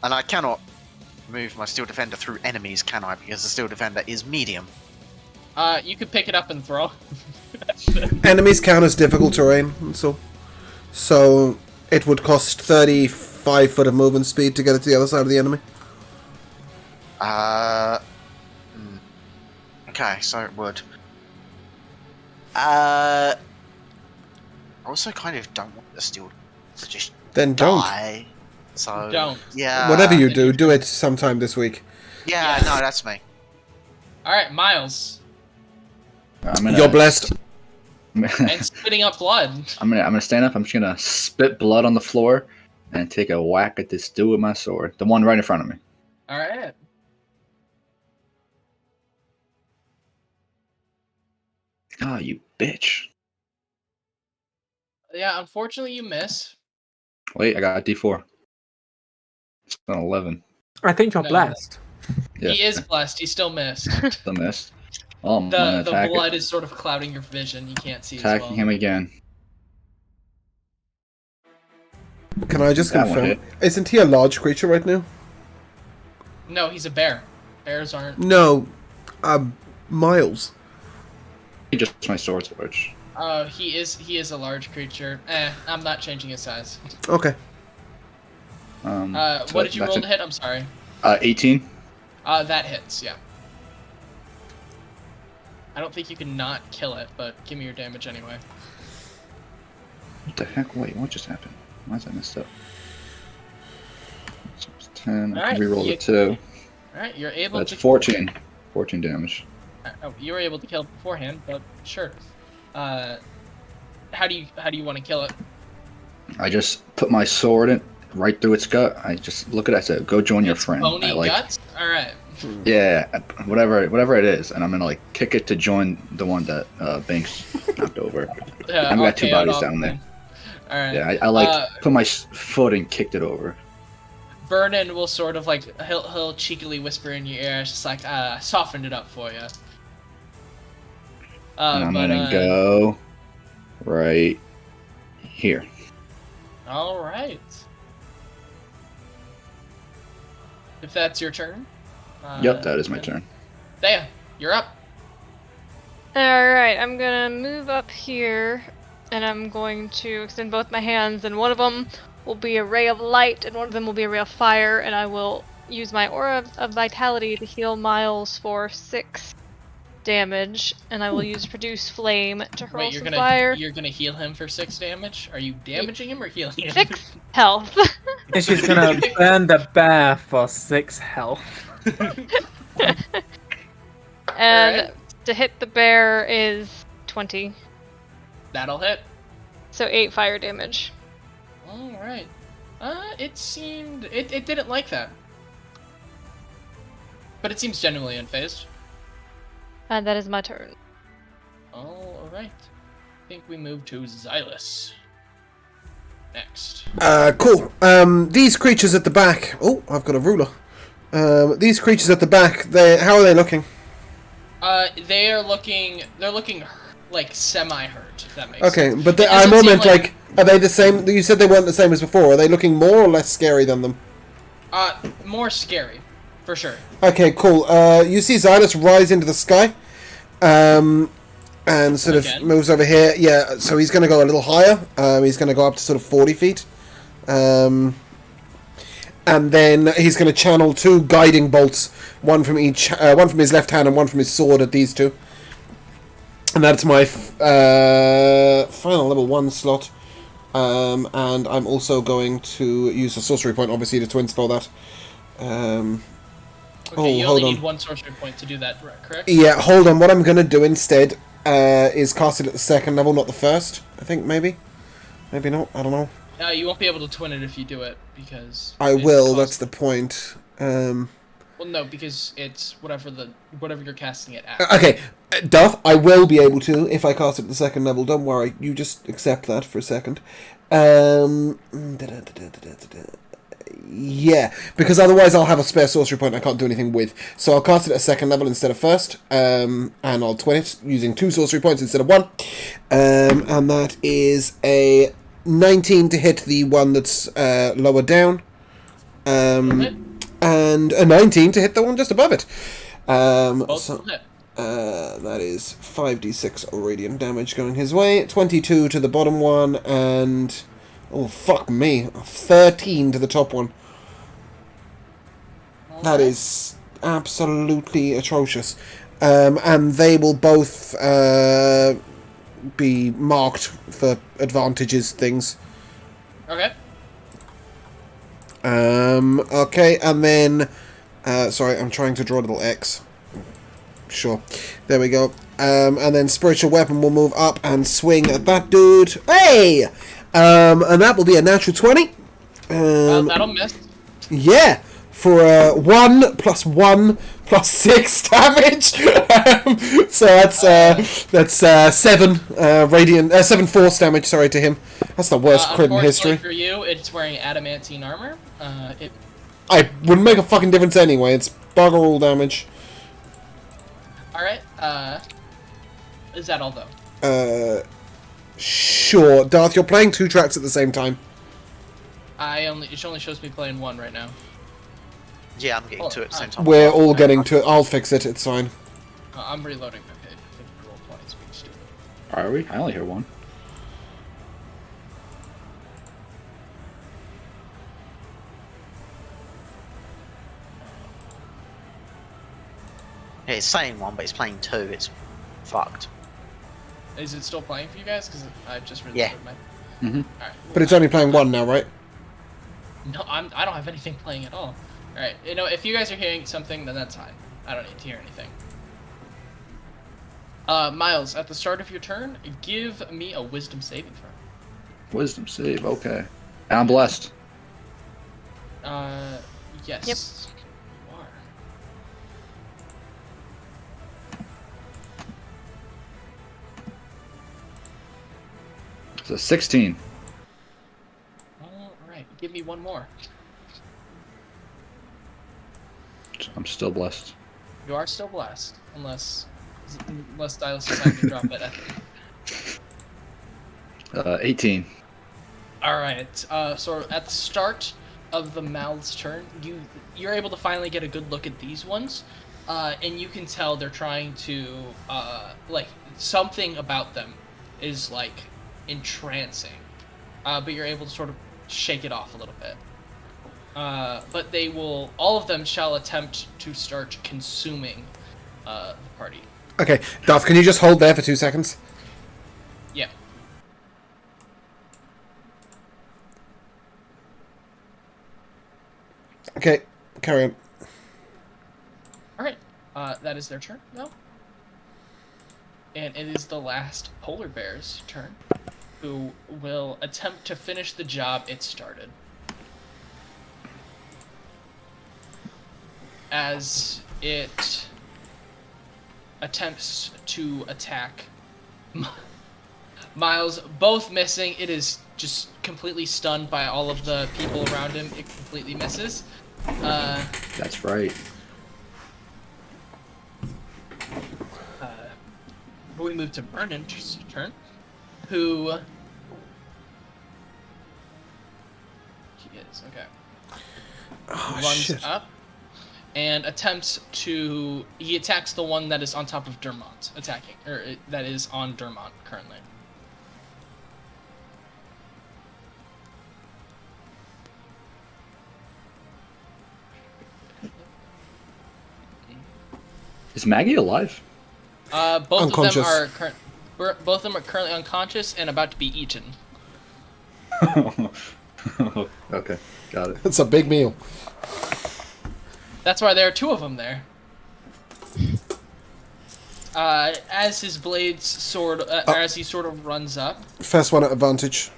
And I cannot move my Steel Defender through enemies, can I? Because the Steel Defender is medium. You could pick it up and throw. Enemies count as difficult terrain, and so it would cost 35 foot of movement speed to get it to the other side of the enemy. Okay, so it would. I also kind of don't want the Steel to just Then don't. die. So Don't. Yeah. Whatever you do, do it sometime this week. Yeah, no, that's me. All right, Miles, I'm gonna, You're blessed. and spitting up blood. I'm gonna stand up. I'm just gonna spit blood on the floor and take a whack at this dude with my sword. The one right in front of me. All right. Oh, you bitch. Yeah, unfortunately you miss. Wait, I got a D4. It's an 11. I think you're No. blessed. Yeah. He is blessed. He still missed. The missed. Oh, I'm gonna The attack blood is sort of clouding your vision. You can't see as attacking well. him again. Can I just That one confirm? Isn't he a large creature right now? No, he's a bear. Bears aren't. No. Miles. Just my sword's large. He is a large creature. I'm not changing his size. Okay. So What did you that's roll it. to hit? I'm sorry. 18. That hits. Yeah. I don't think you can not kill it, but give me your damage anyway. What the heck? Wait, what just happened? Why is that messed up? So it's 10. I Alright, can reroll you- it too. All right, you're able That's to. 14. 14 damage. Oh, you were able to kill it beforehand, but sure. How do you want to kill it? I just put my sword in right through its gut. I just look at it. I said, "Go join your Its friend." Bony I like, guts. All right. yeah, whatever it is, and I'm gonna like kick it to join the one that Banks knocked over. I've got two bodies down there. All right. Yeah, I like put my foot and kicked it over. Vernon will sort of like he'll cheekily whisper in your ear, just like softened it up for you. And I'm gonna go right here. All right. If that's your turn. Yep, that is my turn. Thea, you're up. Alright, I'm gonna move up here, and I'm going to extend both my hands, and one of them will be a ray of light, and one of them will be a ray of fire, and I will use my Aura of Vitality to heal Miles for 6 damage, and I will use Produce Flame to hurl Wait, some fire. you're gonna heal him for 6 damage? Are you damaging him or healing him? 6 health. And she's gonna burn the bear for 6 health. And Alright. to hit the bear is 20. That'll hit. So 8 fire damage. Alright. It seemed... It didn't like that. But it seems genuinely unfazed. And that is my turn. Alright. I think we move to Xylus. Next. Cool. These creatures at the back... Oh, I've got a ruler. These creatures at the back, how are they looking? They're looking like semi-hurt, if that makes sense. Okay, but It I doesn't seem like, are they the same? You said they weren't the same as before. Are they looking more or less scary than them? More scary, for sure. Okay, cool. You see Xylus rise into the sky, and sort of Again? moves over here. Yeah, so he's going to go a little higher. He's going to go up to sort of 40 feet. And then he's going to channel 2 guiding bolts, one from his left hand and one from his sword at these 2. And that's my final level 1 slot. And I'm also going to use a sorcery point, obviously, to twin spell that. Okay, you hold only on. need 1 sorcery point to do that, correct? Yeah, hold on. What I'm going to do instead is cast it at the 2nd level, not the 1st. I think, maybe. Maybe not. I don't know. You won't be able to twin it if you do it, because... I will, that's the point. Well, no, because it's whatever you're casting it at. Okay, Duff, I will be able to if I cast it at the 2nd level. Don't worry, you just accept that for a second. Yeah, because otherwise I'll have a spare sorcery point I can't do anything with. So I'll cast it at 2nd level instead of 1st, and I'll twin it using 2 sorcery points instead of 1. And that is a 19 to hit the one that's lower down. And a 19 to hit the one just above it. Both hit. That is 5d6 radiant damage going his way. 22 to the bottom one, and... Oh, fuck me. 13 to the top one. That is absolutely atrocious. And they will both be marked for advantages things. Okay. Okay, and then... sorry, I'm trying to draw a little X. Sure. There we go. And then Spiritual Weapon will move up and swing at that dude. Hey! And that will be a natural 20. That'll miss. Yeah! For 1 plus 1 plus 6 damage. So that's 7 radiant, 7 force damage. Sorry to him. That's the worst crit in history. For you, it's wearing adamantine armor. I wouldn't make a fucking difference anyway. It's bugger all damage. All right. Is that all though? Sure. Darth, you're playing 2 tracks at the same time. It only shows me playing 1 right now. Yeah, I'm getting 2 at the same time. We're all getting to it. I'll fix it. It's fine. I'm reloading my page. I think roll 20 is being stupid. Are we? I only hear 1. Yeah, it's saying 1, but it's playing 2. It's fucked. Is it still playing for you guys? Because I just reloaded Yeah. my. Mm-hmm. All right. But it's only playing 1 now, right? No, I don't have anything playing at all. All right. You know, if you guys are hearing something, then that's fine. I don't need to hear anything. Miles, at the start of your turn, give me a Wisdom saving throw. Wisdom save, okay. And I'm blessed. Yes. Yep. You are. So 16. All right. Give me one more. still blessed. You are still blessed, unless Stylus decides to drop it at the 18. All right. So at the start of the mouth's turn, you're able to finally get a good look at these ones, and you can tell they're trying to like something about them is like entrancing, but you're able to sort of shake it off a little bit. But all of them shall attempt to start consuming the party. Okay, Duff, can you just hold there for 2 seconds? Yeah. Okay, carry on. All right. That is their turn now. And it is the last polar bear's turn, who will attempt to finish the job it started. As it attempts to attack Miles, both missing. It is just completely stunned by all of the people around him. It completely misses. That's right. We move to Vernon's turn, who he is runs up and attempts to. He attacks the one that is on top of Dermont, that is on Dermont currently. Is Maggie alive? Both of them are currently unconscious and about to be eaten. Okay, got it. It's a big meal. That's why there are two of them there. As his blades as he sort of runs up. First one at advantage.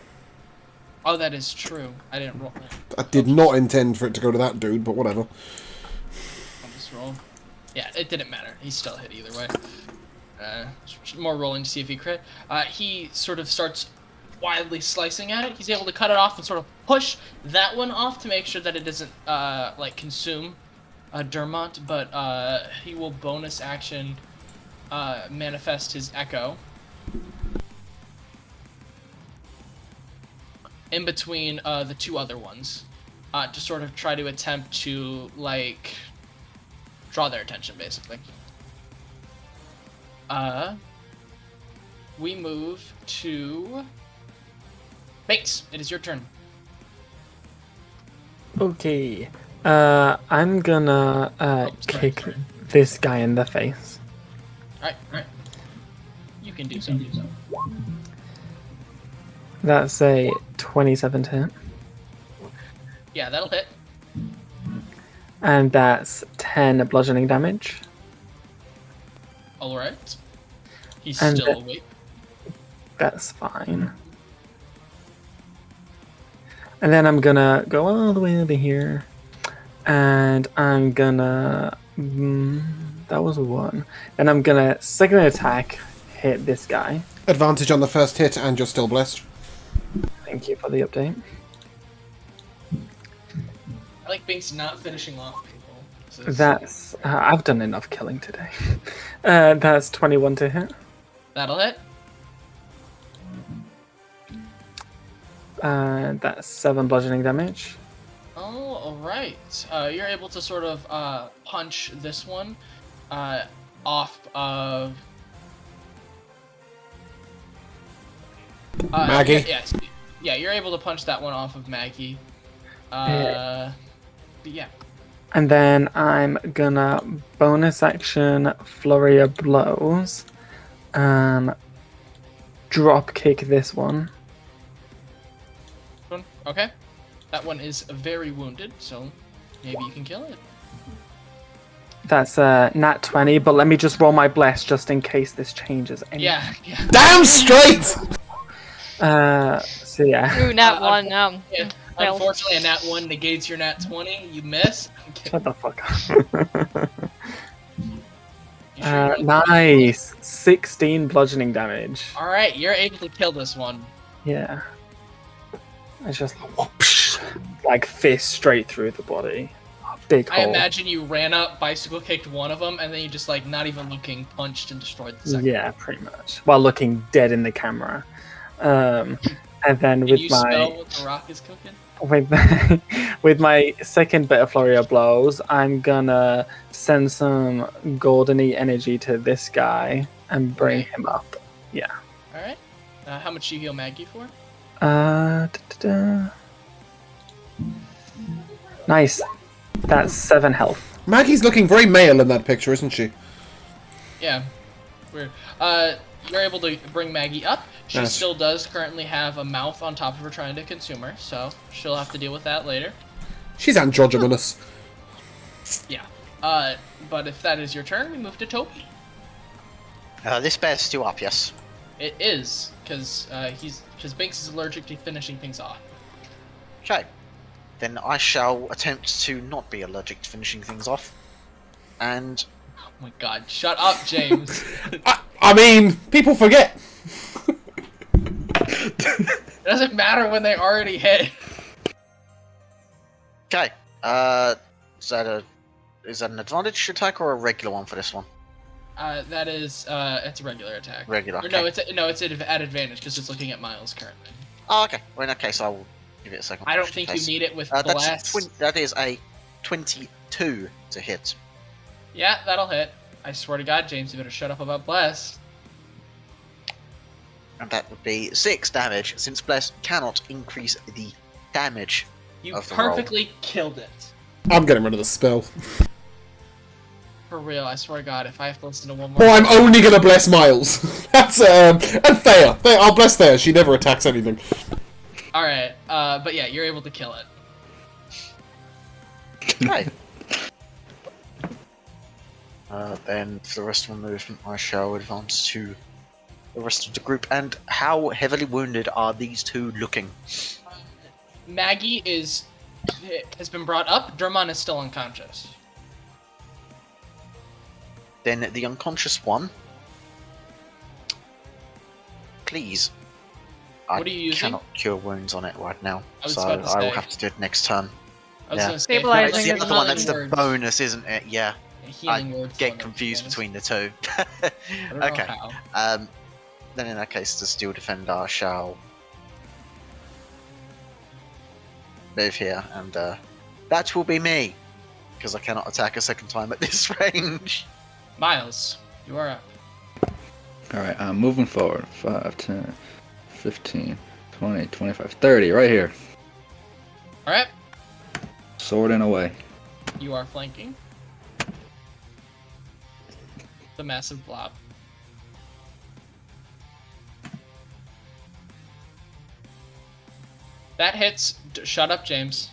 Oh, that is true. I didn't roll. I did not intend for it to go to that dude, but whatever. I'll just roll. Yeah, it didn't matter. He still hit either way. More rolling to see if he crit. He sort of starts wildly slicing at it. He's able to cut it off and sort of push that one off to make sure that it doesn't like consume Dermont, but he will bonus action manifest his echo in between the two other ones to sort of try to attempt to like draw their attention, basically. We move to Bates. It is your turn. Okay. I'm gonna kick this guy in the face. Alright. You can do so. That's a 27 to hit. Yeah, that'll hit. And that's 10 bludgeoning damage. Alright. He's And still awake. That's fine. And then I'm gonna go all the way over here. And I'm gonna... that was 1. And I'm gonna second attack, hit this guy. Advantage on the first hit, and you're still blessed. Thank you for the update. I like Binks not finishing off people. That's... I've done enough killing today. That's 21 to hit. That'll hit. That's 7 bludgeoning damage. Oh, alright. You're able to sort of punch this one off of... Maggie? Yes. Yeah, you're able to punch that one off of Maggie. Yeah. But yeah. And then I'm gonna bonus action flurry of blows. Drop kick this one. Okay. That one is very wounded, so maybe you can kill it. That's a nat 20, but let me just roll my bless just in case this changes. Yeah. Damn straight! So yeah. Ooh, nat 1. Yeah. Well. Unfortunately, a nat 1 negates your nat 20. You miss. Shut the fuck up. Nice. 16 bludgeoning damage. Alright, you're able to kill this one. Yeah. It's just like fist straight through the body of big I hole. imagine you ran up, bicycle kicked one of them, and then you just like not even looking, punched and destroyed the second. Yeah, pretty much. While looking dead in the camera. And then Can with you my smell what the rock is cooking? with my second bit of flurry of blows, I'm gonna send some goldeny energy to this guy and bring him up. Yeah. All right. How much do you heal Maggie for? Nice. That's 7 health. Maggie's looking very male in that picture, isn't she? Yeah. Weird. You're able to bring Maggie up. She Nice. still does currently have a mouth on top of her trying to consume her, so she'll have to deal with that later. She's androgynous. Yeah. But if that is your turn, we move to Toby. This bear's still up, yes. It is, because Binks is allergic to finishing things off. Okay. Then I shall attempt to not be allergic to finishing things off. And Oh my god, shut up, James. I mean, people forget. It doesn't matter when they already hit. okay. Is that an advantage attack or a regular one for this one? That is, it's a regular attack. Regular. Or Okay. it's at advantage because it's looking at Miles currently. Oh, okay. Well, in that case, I will give it a second. I don't just think in you case. need it with That's blast. that is a 22 to hit. Yeah, that'll hit. I swear to God, James, you better shut up about blast. And that would be 6 damage, since Bless cannot increase the damage. You Of the roll. perfectly killed it. I'm getting rid of the spell. For real, I swear to God, if I have to listen to one more. Well, I'm only gonna bless Miles. That's and Thea. I'll bless Thea. She never attacks anything. All right, but yeah, you're able to kill it. Okay. Then for the rest of my movement, I shall advance to the rest of the group. And how heavily wounded are these two looking? Maggie has been brought up. Drummond is still unconscious. Then the unconscious one. Please. What are you using? I cannot cure wounds on it right now, I was so about to I will say. have to do it next turn. I was Yeah. gonna say, Stabilizing That's Healing the is other one. That's the words. bonus, isn't it? Yeah. Healing words Get on those confused things. between the two. I don't know Okay. how. Then in that case, the steel defender shall move here, and that will be me, because I cannot attack a second time at this range. Miles, you are up. Alright, I'm moving forward. 5, 10, 15, 20, 25, 30, right here. All right, Sword away. you are flanking. The massive blob. That hits. Shut up, James.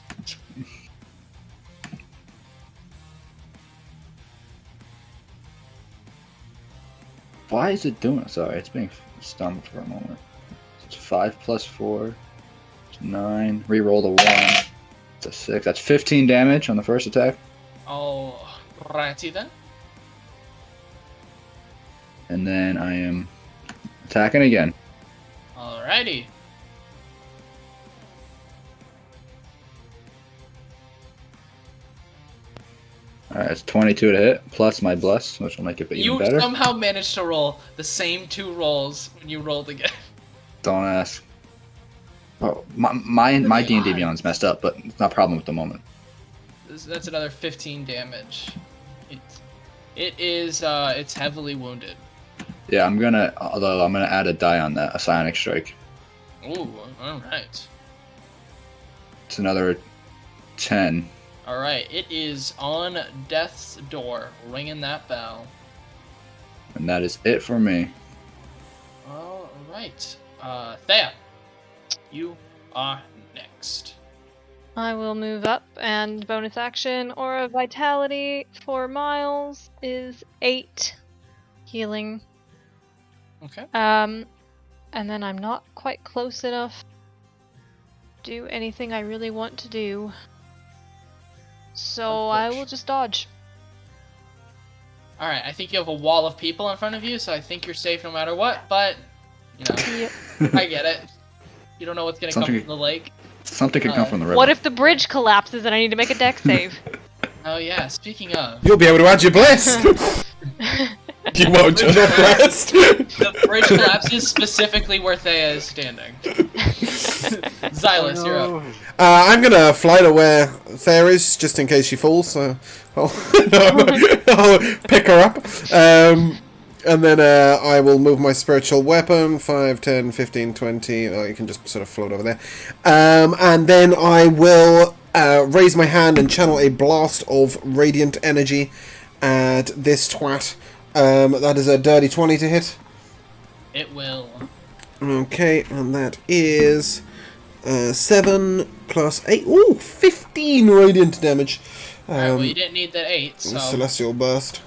Why is it doing it? Sorry, it's being stumped for a moment. It's 5 plus 4. It's 9. Reroll the 1. It's a 6. That's 15 damage on the first attack. Oh, righty then. And then I am attacking again. Alrighty. Alright, it's 22 to hit, plus my bless, which will make it even You better. somehow managed to roll the same 2 rolls when you rolled again. Don't ask. Oh, my D&D Beyond's messed up, but it's not a problem at the moment. That's another 15 damage. It's heavily wounded. Yeah, I'm gonna add a die on that, a psionic strike. Ooh, alright. It's another 10. Alright, it is on death's door, ringing that bell. And that is it for me. Alright. Thea, you are next. I will move up and bonus action. Aura Vitality for Miles is 8 healing. Okay. And then I'm not quite close enough to do anything I really want to do. So I will just dodge. Alright, I think you have a wall of people in front of you, so I think you're safe no matter what, but, you know, Yep. I get it. You don't know what's gonna come Something- from the lake. Something could come from the river. What if the bridge collapses and I need to make a deck save? Oh yeah, speaking of, You'll be able to add your bless. You won't. You're not blessed. the bridge collapses specifically where Thea is standing. Xylus, you're up. I'm gonna fly to where Thea is, just in case she falls. So I'll pick her up. And then I will move my spiritual weapon, 5, 10, 15, 20. Oh, you can just sort of float over there. And then I will raise my hand and channel a blast of radiant energy at this twat. That is a dirty 20 to hit. It will. Okay, and that is 7 plus 8. Ooh, 15 radiant damage. Alright, well, you didn't need that 8, so... Celestial burst.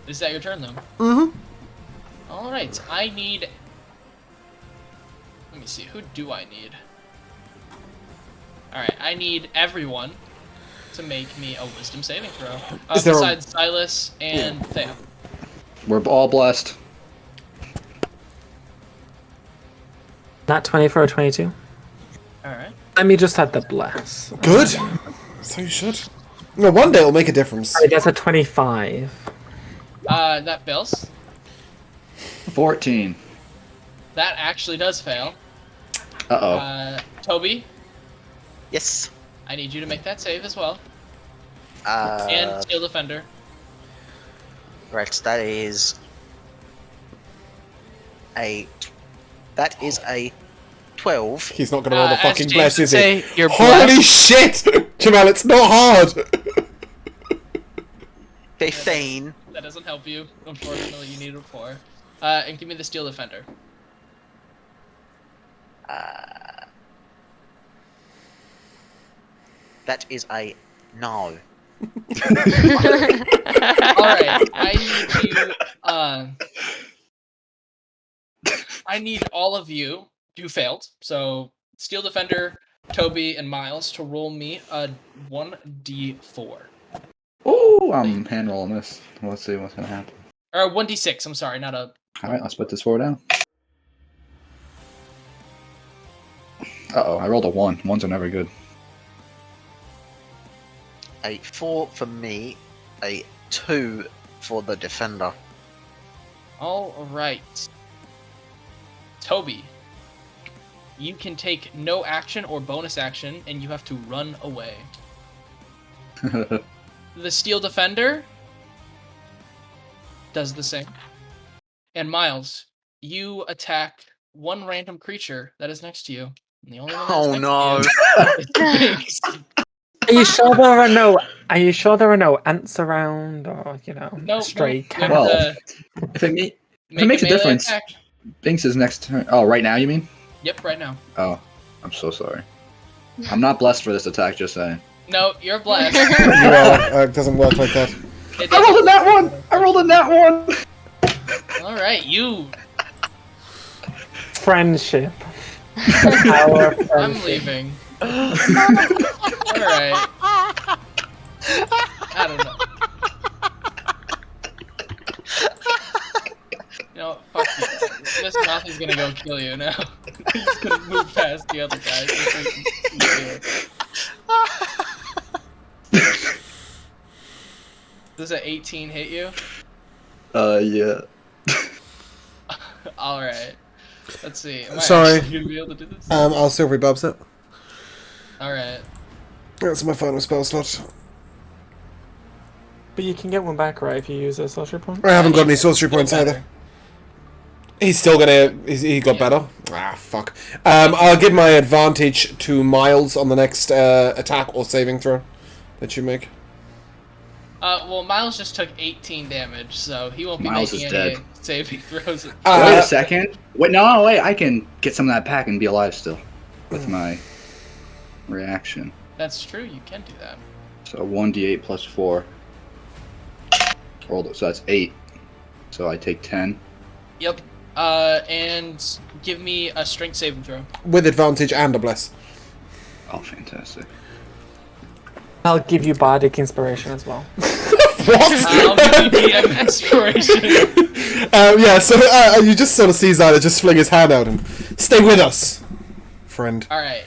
Is that your turn, though? Mm-hmm. Alright, I need... Let me see, who do I need? Alright, I need everyone to make me a wisdom saving throw. Besides Silas and Thea. We're all blessed. Not 20 for a 22. Alright. Let me just add the bless. Good. So you should. No, one day it'll make a difference. I guess a 25. That fails. 14. That actually does fail. Uh-oh. Toby, Yes. I need you to make that save as well. Uh, And Steel Defender. Right, that is a 12. He's not gonna roll the As fucking James bless, would is he? say, you're Holy blessed. shit! Jamal, it's not hard! 15. That doesn't help you. Unfortunately, you need a 4. And give me the Steel Defender. That is a no. Alright, I need you, I need all of you who failed, so Steel Defender, Toby, and Miles to roll me a 1d4. Ooh, I'm hand rolling this. Let's see what's gonna happen. Or 1d6, I'm sorry, not a... Alright, let's put this 4 down. Uh-oh, I rolled a 1. 1s are never good. A 4 for me. A 2 for the defender. Alright. Toby, you can take no action or bonus action, and you have to run away. The Steel Defender does the same. And Miles, you attack one random creature that is next to you. And the only one that is Oh next no. to you is Are you sure there are no? Are you sure there are no ants around, or No, stray you cat? have Well, to If it, make makes a melee difference. attack. Binks is next turn. Oh, right now you mean? Yep, right now. Oh, I'm so sorry. I'm not blessed for this attack, just saying. No, you're blessed. You are. It doesn't work like that. It I rolled a doesn't- nat 1! I rolled a nat 1! Alright, you. Friendship. The power of I'm friendship. leaving. Alright. I don't know. You know, fuck you. This mouth is gonna go kill you now. He's gonna move past the other guys. Does an 18 hit you? Yeah. Alright. Let's see. Am I Sorry. actually gonna be able to do this? I'll silvery bubs it. Alright. That's my final spell slot. But you can get one back, right, if you use a sorcery point? I haven't got any sorcery points Better. either. He's still gonna. He got Yeah. better. Ah, fuck. I'll give my advantage to Miles on the next attack or saving throw that you make. Well, Miles just took 18 damage, so he won't be Miles making is any dead. saving throws. Wait a second. Wait, no, wait. I can get some of that pack and be alive still with my reaction. That's true, you can do that. So 1d8 plus 4. Rolled it, so that's 8. So I take 10. Yep. And give me a strength saving throw. With advantage and a bless. Oh, fantastic. I'll give you bardic inspiration as well. What? I'll give you DM inspiration. Yeah, so you just sort of see Zyla just fling his hand out and stay with us, friend. Alright.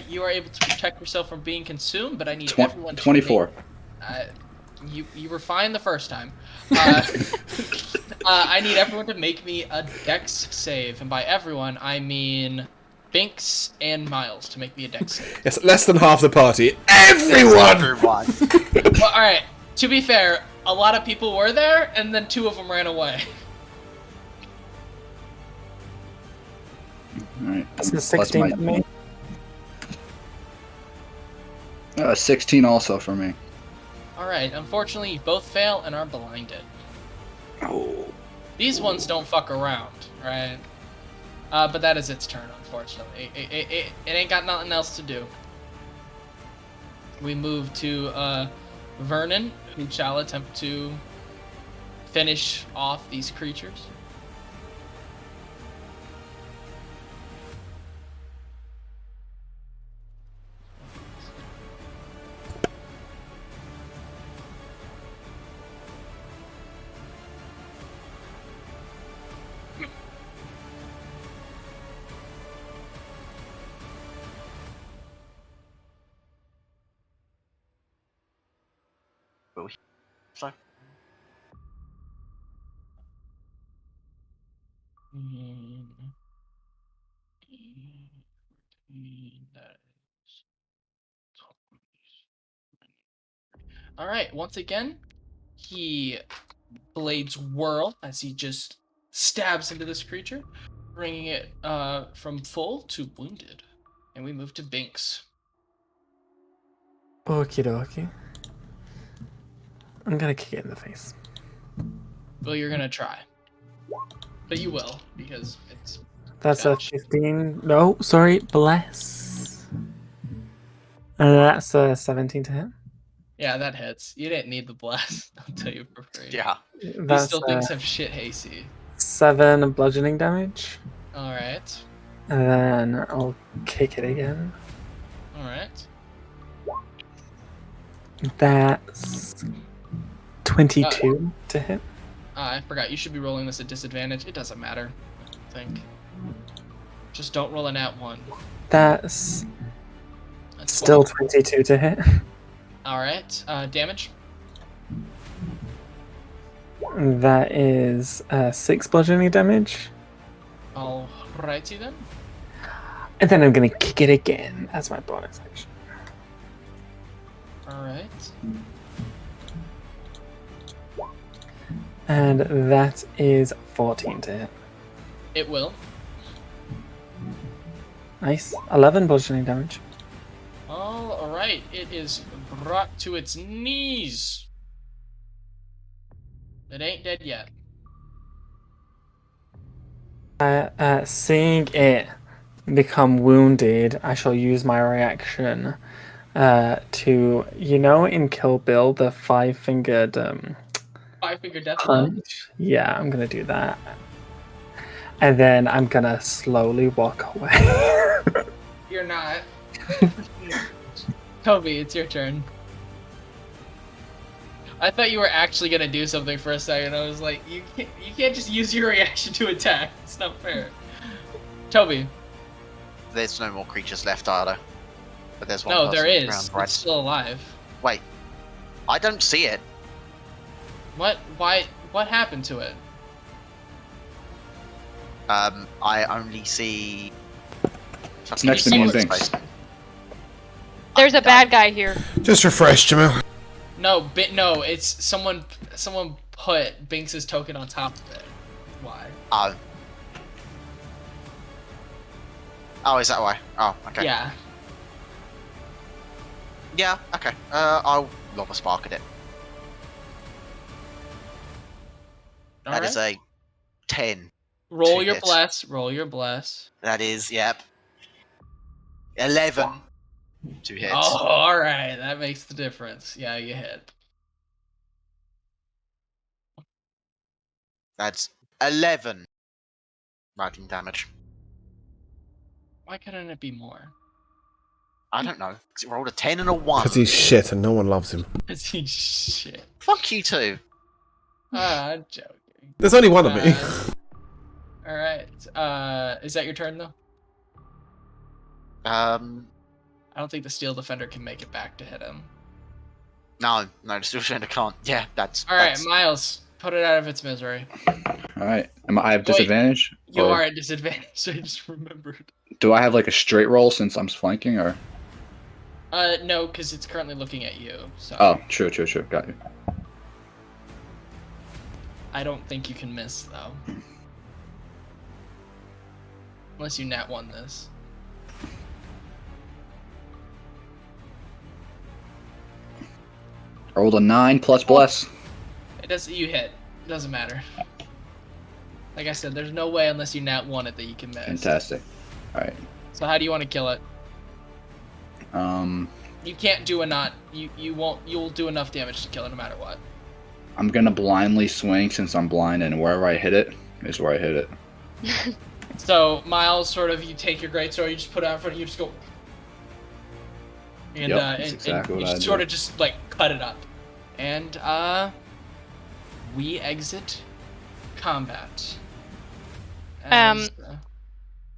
You are able to protect yourself from being consumed, but I need Tw- everyone to 24. You were fine the first time. I need everyone to make me a dex save, and by everyone I mean Binks and Miles to make me a dex save. Yes, less than half the party. Everyone! Everyone. Well, all right. To be fair, a lot of people were there, and then 2 of them ran away. Alright. That's a plus 16 for me. 16 also for me. All right. Unfortunately, you both fail and are blinded. Oh. These ones don't fuck around, right? But that is its turn, unfortunately. It ain't got nothing else to do. We move to Vernon, who shall attempt to finish off these creatures. So, All right, once again, he blades whirl as he just stabs into this creature, bringing it from full to wounded. And we move to Binks. Okie dokie. I'm gonna kick it in the face. Well, you're gonna try, but you will because it's That's Ouch. a 15. No, sorry, bless. And that's a 17 to hit. yeah, that hits. You didn't need the blast. I'll tell you for free. yeah. These That's still things have shit hasty. 7 bludgeoning damage. All right, And then I'll kick it again. all right. That's 22 to hit. I forgot. You should be rolling this at disadvantage. It doesn't matter. I think. Just don't roll a nat 1. That's That's still 12. 22 to hit. All right. Damage. That is 6 bludgeoning damage. All righty then. And then I'm gonna kick it again as my bonus action. All right. And that is 14 to hit. It will. Nice. 11 bludgeoning damage. All right. It is brought to its knees. It ain't dead yet. Seeing it become wounded, I shall use my reaction to, you know, in Kill Bill, the 5-fingered 5-finger death blow. punch. Yeah, I'm gonna do that. And then I'm gonna slowly walk away. You're not. Toby, it's your turn. I thought you were actually gonna do something for a second. I was like, you can't just use your reaction to attack. It's not fair. Toby. There's no more creatures left, are there? But there's one No, person there is. around, right? It's still alive. Wait. I don't see it. What? Why? What happened to it? I only see... It's next to me and see Binks. There's a bad guy here. Just refresh, Jamil. No, no, it's someone put Binks's token on top of it. Why? Oh. Oh, is that why? Oh, okay. Yeah. Yeah, okay. I'll lob a spark at it. That is a 10. Roll to your hit. bless. Roll your bless. That is, yep. 11 to hit. Oh, all right. That makes the difference. Yeah, you hit. That's 11 lightning damage. Why couldn't it be more? I don't know. 'Cause it rolled a 10 and a 1. Because he's shit and no one loves him. Shit. Fuck you too. I'm joking. There's only one of me. All right. Is that your turn though? I don't think the Steel Defender can make it back to hit him. No, the Steel Defender can't. Yeah, that's. All right, that's... Miles, put it out of its misery. All right. I have Wait, disadvantage? You Or are at disadvantage. I just remembered. do I have like a straight roll since I'm flanking, or? No, because it's currently looking at you. So. Oh, true. Got you. I don't think you can miss though. Unless you nat 1 this. I rolled a 9 plus bless. It does. You hit. It doesn't matter. Like I said, there's no way unless you nat 1 it that you can miss. Fantastic. All right. So how do you want to kill it? You can't do a not. You won't. You'll do enough damage to kill it no matter what. I'm gonna blindly swing since I'm blind, and wherever I hit it is where I hit it. So Miles, sort of, you take your greatsword, you just put it out in front of you, just go. And That's exactly you what I sort did. of just like cut it up, and we exit combat. As,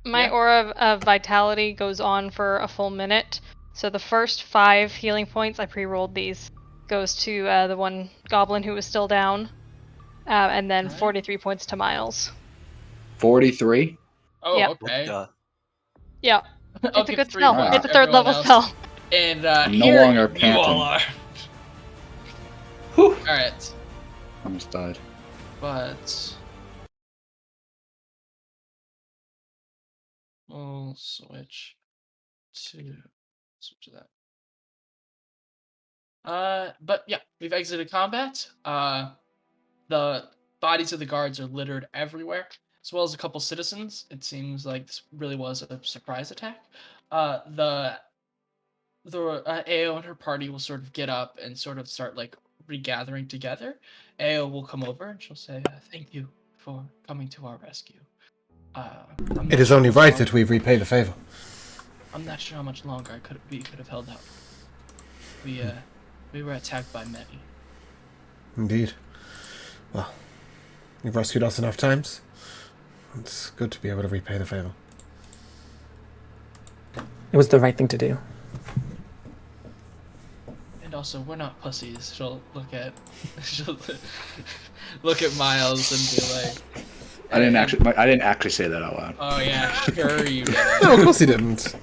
My yeah. aura of vitality goes on for a full minute. So the first 5 healing points, I pre-rolled these, goes to the one goblin who was still down. And then Alright. 43 points to Miles. 43. Oh, Yep. okay. Yeah. I'll It's a give good 3 spell. points It's a to 3rd everyone level else. spell. And I'm no here longer you all panting. are. Whew. All right, Almost died. but we'll switch to that. But yeah, we've exited combat. The bodies of the guards are littered everywhere, as well as a couple citizens. It seems like this really was a surprise attack. The Ao and her party will sort of get up and sort of start like regathering together. Ao will come over and she'll say, "Thank you for coming to our rescue. I'm It not is sure only how right long- that we repay the favor. I'm not sure how much longer we could have held out. We were attacked by many. Indeed. Well, you've rescued us enough times. It's good to be able to repay the favor. It was the right thing to do. And also, we're not pussies." She'll look at Miles and be like, I didn't actually say that out loud. "Oh yeah, sure you did." No, of course he didn't.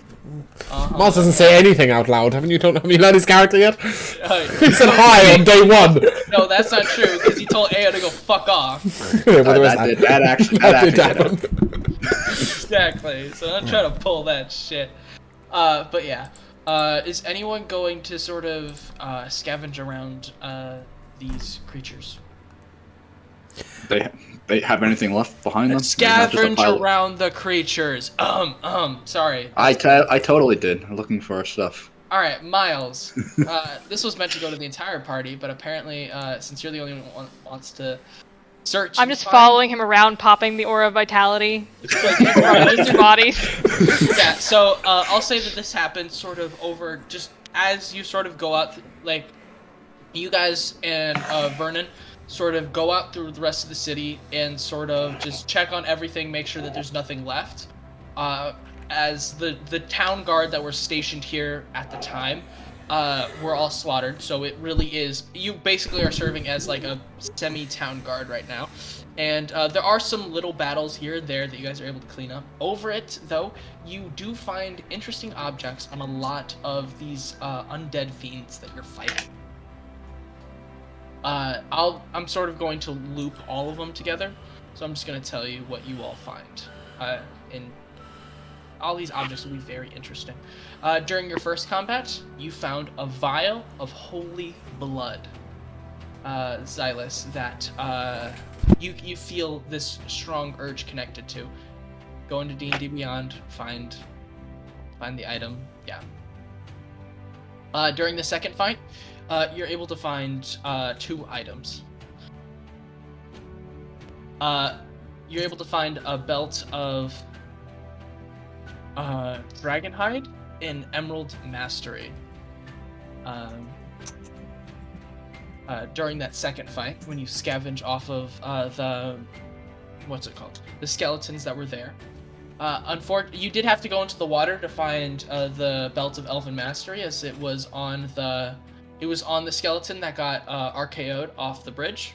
Uh-huh. Miles doesn't say anything out loud. Have you learned his character yet? He He said hi on day 1. No, that's not true, because he told Ao to go fuck off. Well, there is That actually did did happen. Exactly, so I'm trying to pull that shit. But yeah. Is anyone going to sort of scavenge around these creatures? They have anything left behind them? They're not just a Scavenge pile of- around the creatures. Sorry. I totally did. I'm looking for stuff. Alright, Miles. This was meant to go to the entire party, but apparently, since you're the only one who wants to search... I'm just following him around, popping the aura of vitality. Just your bodies. Yeah, so I'll say that this happens sort of over just as you sort of go out, like, you guys and Vernon sort of go out through the rest of the city and sort of just check on everything, make sure that there's nothing left. As the town guard that were stationed here at the time were all slaughtered, so it really is, you basically are serving as like a semi-town guard right now. And there are some little battles here and there that you guys are able to clean up. Over it, though, you do find interesting objects on a lot of these undead fiends that you're fighting. I'm sort of going to loop all of them together, so I'm just going to tell you what you all find. And all these objects will be very interesting. During your first combat, you found a vial of holy blood, Xylus, that you feel this strong urge connected to. Go into D&D Beyond, find the item. Yeah. During the second fight, you're able to find 2 items. You're able to find a belt of Dragonhide in Emerald Mastery. During that second fight, when you scavenge off of the skeletons that were there, You did have to go into the water to find the Belt of Elven Mastery, as it was on the skeleton that got RKO'd off the bridge.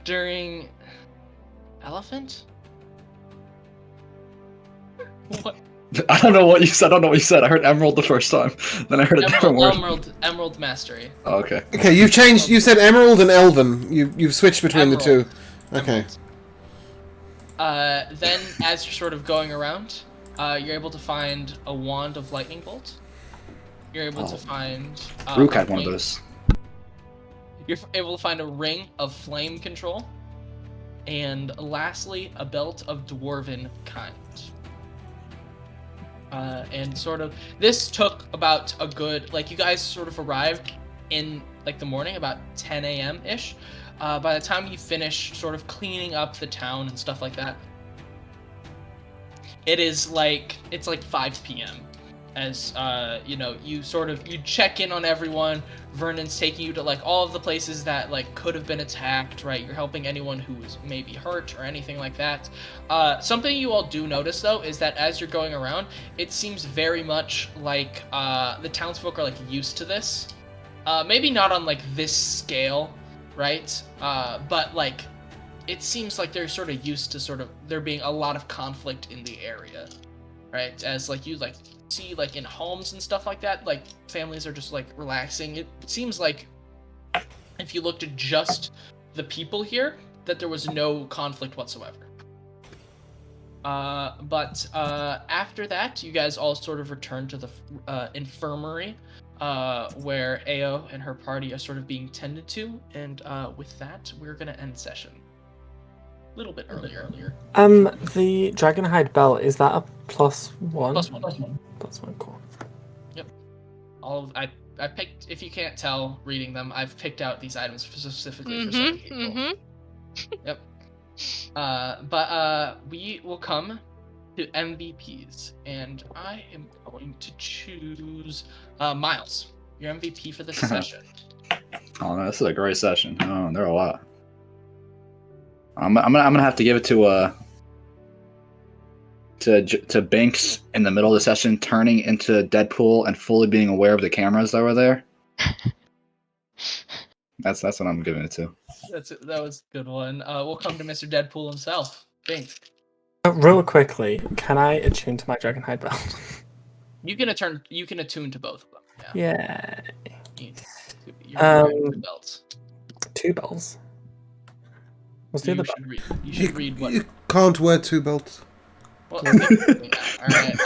During elephant. What? I don't know what you said. I heard emerald the first time. Then I heard a different word. Emerald Mastery. Oh, okay. Okay, you've changed. You said emerald and elven. You've switched between the two. Okay. Then, as you're sort of going around, you're able to find a wand of lightning bolt. You're able to find. Rook had one of those. You're able to find a ring of flame control, and lastly, a belt of dwarven kind. And sort of, this took about a good, like, you guys sort of arrived in, like, the morning, about 10 a.m.-ish. By the time you finish sort of cleaning up the town and stuff like that, it's like 5 p.m. As, you check in on everyone. Vernon's taking you to, like, all of the places that, like, could have been attacked, right? You're helping anyone who was maybe hurt or anything like that. Something you all do notice, though, is that as you're going around, it seems very much like the townsfolk are, like, used to this. Maybe not on, like, this scale, right? But, like, it seems like they're sort of used to sort of there being a lot of conflict in the area, right? As, like, you, like, see, like, in homes and stuff like that, like, families are just, like, relaxing. It seems like if you looked at just the people here, that there was no conflict whatsoever. But after that, you guys all sort of return to the infirmary, where Ao and her party are sort of being tended to, and with that, we're gonna end session a little bit earlier. The Dragonhide belt, is that a +1? +1. +1, cool. Yep. I picked, if you can't tell reading them, I've picked out these items specifically for certain people. Yep. But we will come to MVPs, and I am going to choose Miles, your MVP for this session. Oh no, this is a great session. Oh, there are a lot. I'm gonna have to give it to Binks in the middle of the session, turning into Deadpool and fully being aware of the cameras that were there. That's what I'm giving it to. That was a good one. We'll come to Mr. Deadpool himself. Binks. Real quickly, can I attune to my Dragonhide belt? You can attune to both of them. Yeah. You're wearing 2 belts. 2 bells. What's the other belt? You should read what. You can't wear 2 belts. Well, alright.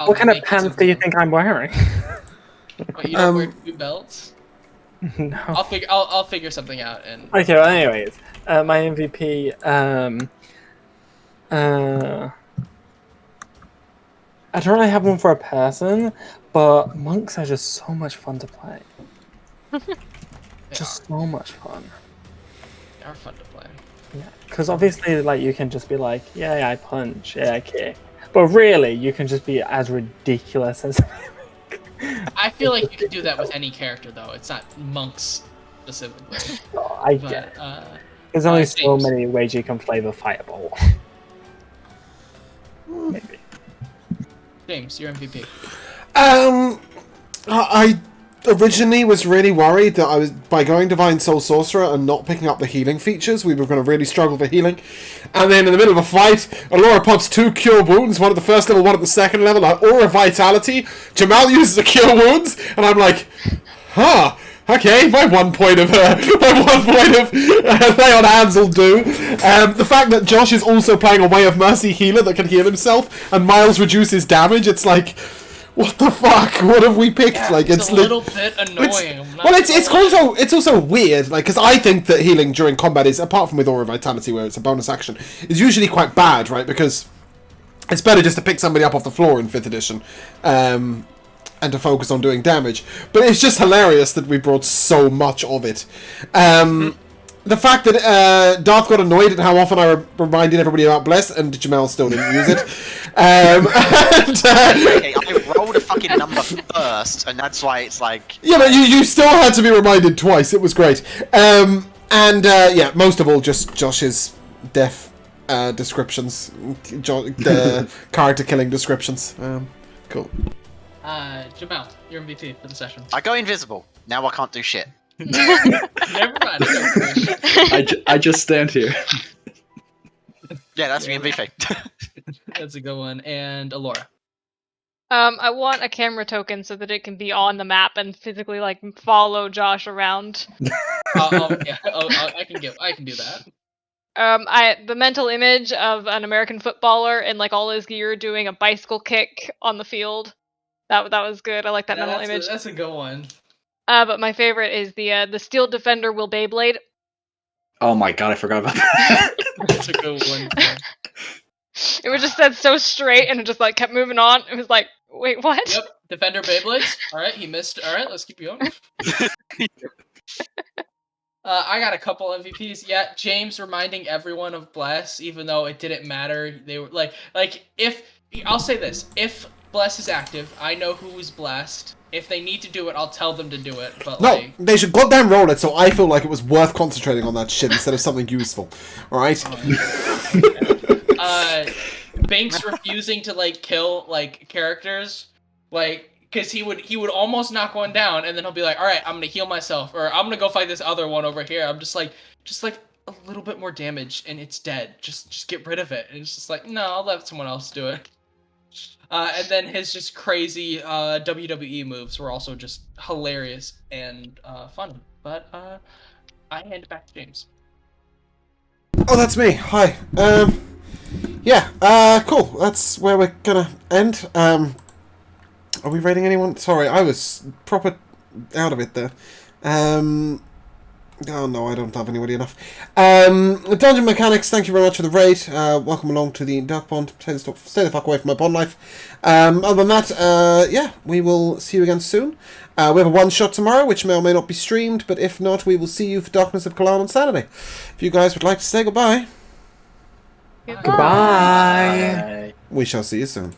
What kind of pants do you think I'm wearing? What, you don't wear 2 belts? No. I'll figure something out. And okay. Well, anyways, my MVP. I don't really have one for a person, but monks are just so much fun to play. Just so much fun. They are fun to play. Yeah, because obviously, like, you can just be like, yeah, I punch, yeah, I kick. But really, you can just be as ridiculous as... I feel like you can do that with any character, though. It's not monks, specifically. Oh, I get it. There's only so many ways you can play the fireball. Maybe. James, your MVP. I originally was really worried that by going Divine Soul Sorcerer and not picking up the healing features, we were going to really struggle for healing. And then in the middle of a fight, Alora pops 2 Cure Wounds, one at the first level, one at the second level, Aura Vitality. Jamal uses a Cure Wounds, and I'm like, huh. Okay, my one point of lay on hands will do. The fact that Josh is also playing a Way of Mercy healer that can heal himself, and Miles reduces damage, it's like, what the fuck? What have we picked? Yeah, like, it's a little bit annoying. It's also weird, like, because I think that healing during combat is, apart from with Aura Vitality where it's a bonus action, is usually quite bad, right? Because it's better just to pick somebody up off the floor in 5th edition. And to focus on doing damage. But it's just hilarious that we brought so much of it. The fact that Darth got annoyed at how often I reminded everybody about Bless, and Jamel still didn't use it. Okay, I rolled a fucking number first, and that's why it's like... Yeah, but you still had to be reminded twice. It was great. Yeah, most of all, just Josh's deaf descriptions, character killing descriptions. Cool. Jamal, you're MVP for the session. I go invisible. Now I can't do shit. Never mind. I just stand here. Yeah, that's Yeah. me MVP. That's a good one. And Alora. I want a camera token so that it can be on the map and physically like follow Josh around. Yeah, I can do that. The mental image of an American footballer in like all his gear doing a bicycle kick on the field. That was good. I like that mental image. That's a good one. But my favorite is the Steel Defender will Beyblade. Oh my god, I forgot about that. That's a good one. It was just said so straight and it just like kept moving on. It was like, wait, what? Yep, Defender Beyblades. All right, he missed. All right, let's keep going. I got a couple MVPs. Yeah, James reminding everyone of Bless, even though it didn't matter. They were like if I'll say this: if Bless is active, I know who is blessed. If they need to do it, I'll tell them to do it. But No, they should goddamn roll it so I feel like it was worth concentrating on that shit instead of something useful. Alright? Binks refusing to like kill like characters, like because he would almost knock one down and then he'll be like, all right, I'm gonna heal myself, or I'm gonna go fight this other one over here. I'm just like a little bit more damage and it's dead. Just get rid of it. And it's just like, no, I'll let someone else do it. And then his just crazy WWE moves were also just hilarious and fun. But I hand it back to James. Oh, that's me. Hi. Cool. That's where we're gonna end. Are we rating anyone? Sorry, I was proper out of it there. Oh no, I don't have anybody enough. Dungeon Mechanics, thank you very much for the raid. Welcome along to the Dark Pond. Stay the fuck away from my pond life. Other than that, we will see you again soon. We have a one-shot tomorrow, which may or may not be streamed, but if not, we will see you for Darkness of Kalan on Saturday. If you guys would like to say goodbye. Goodbye. Goodbye. We shall see you soon.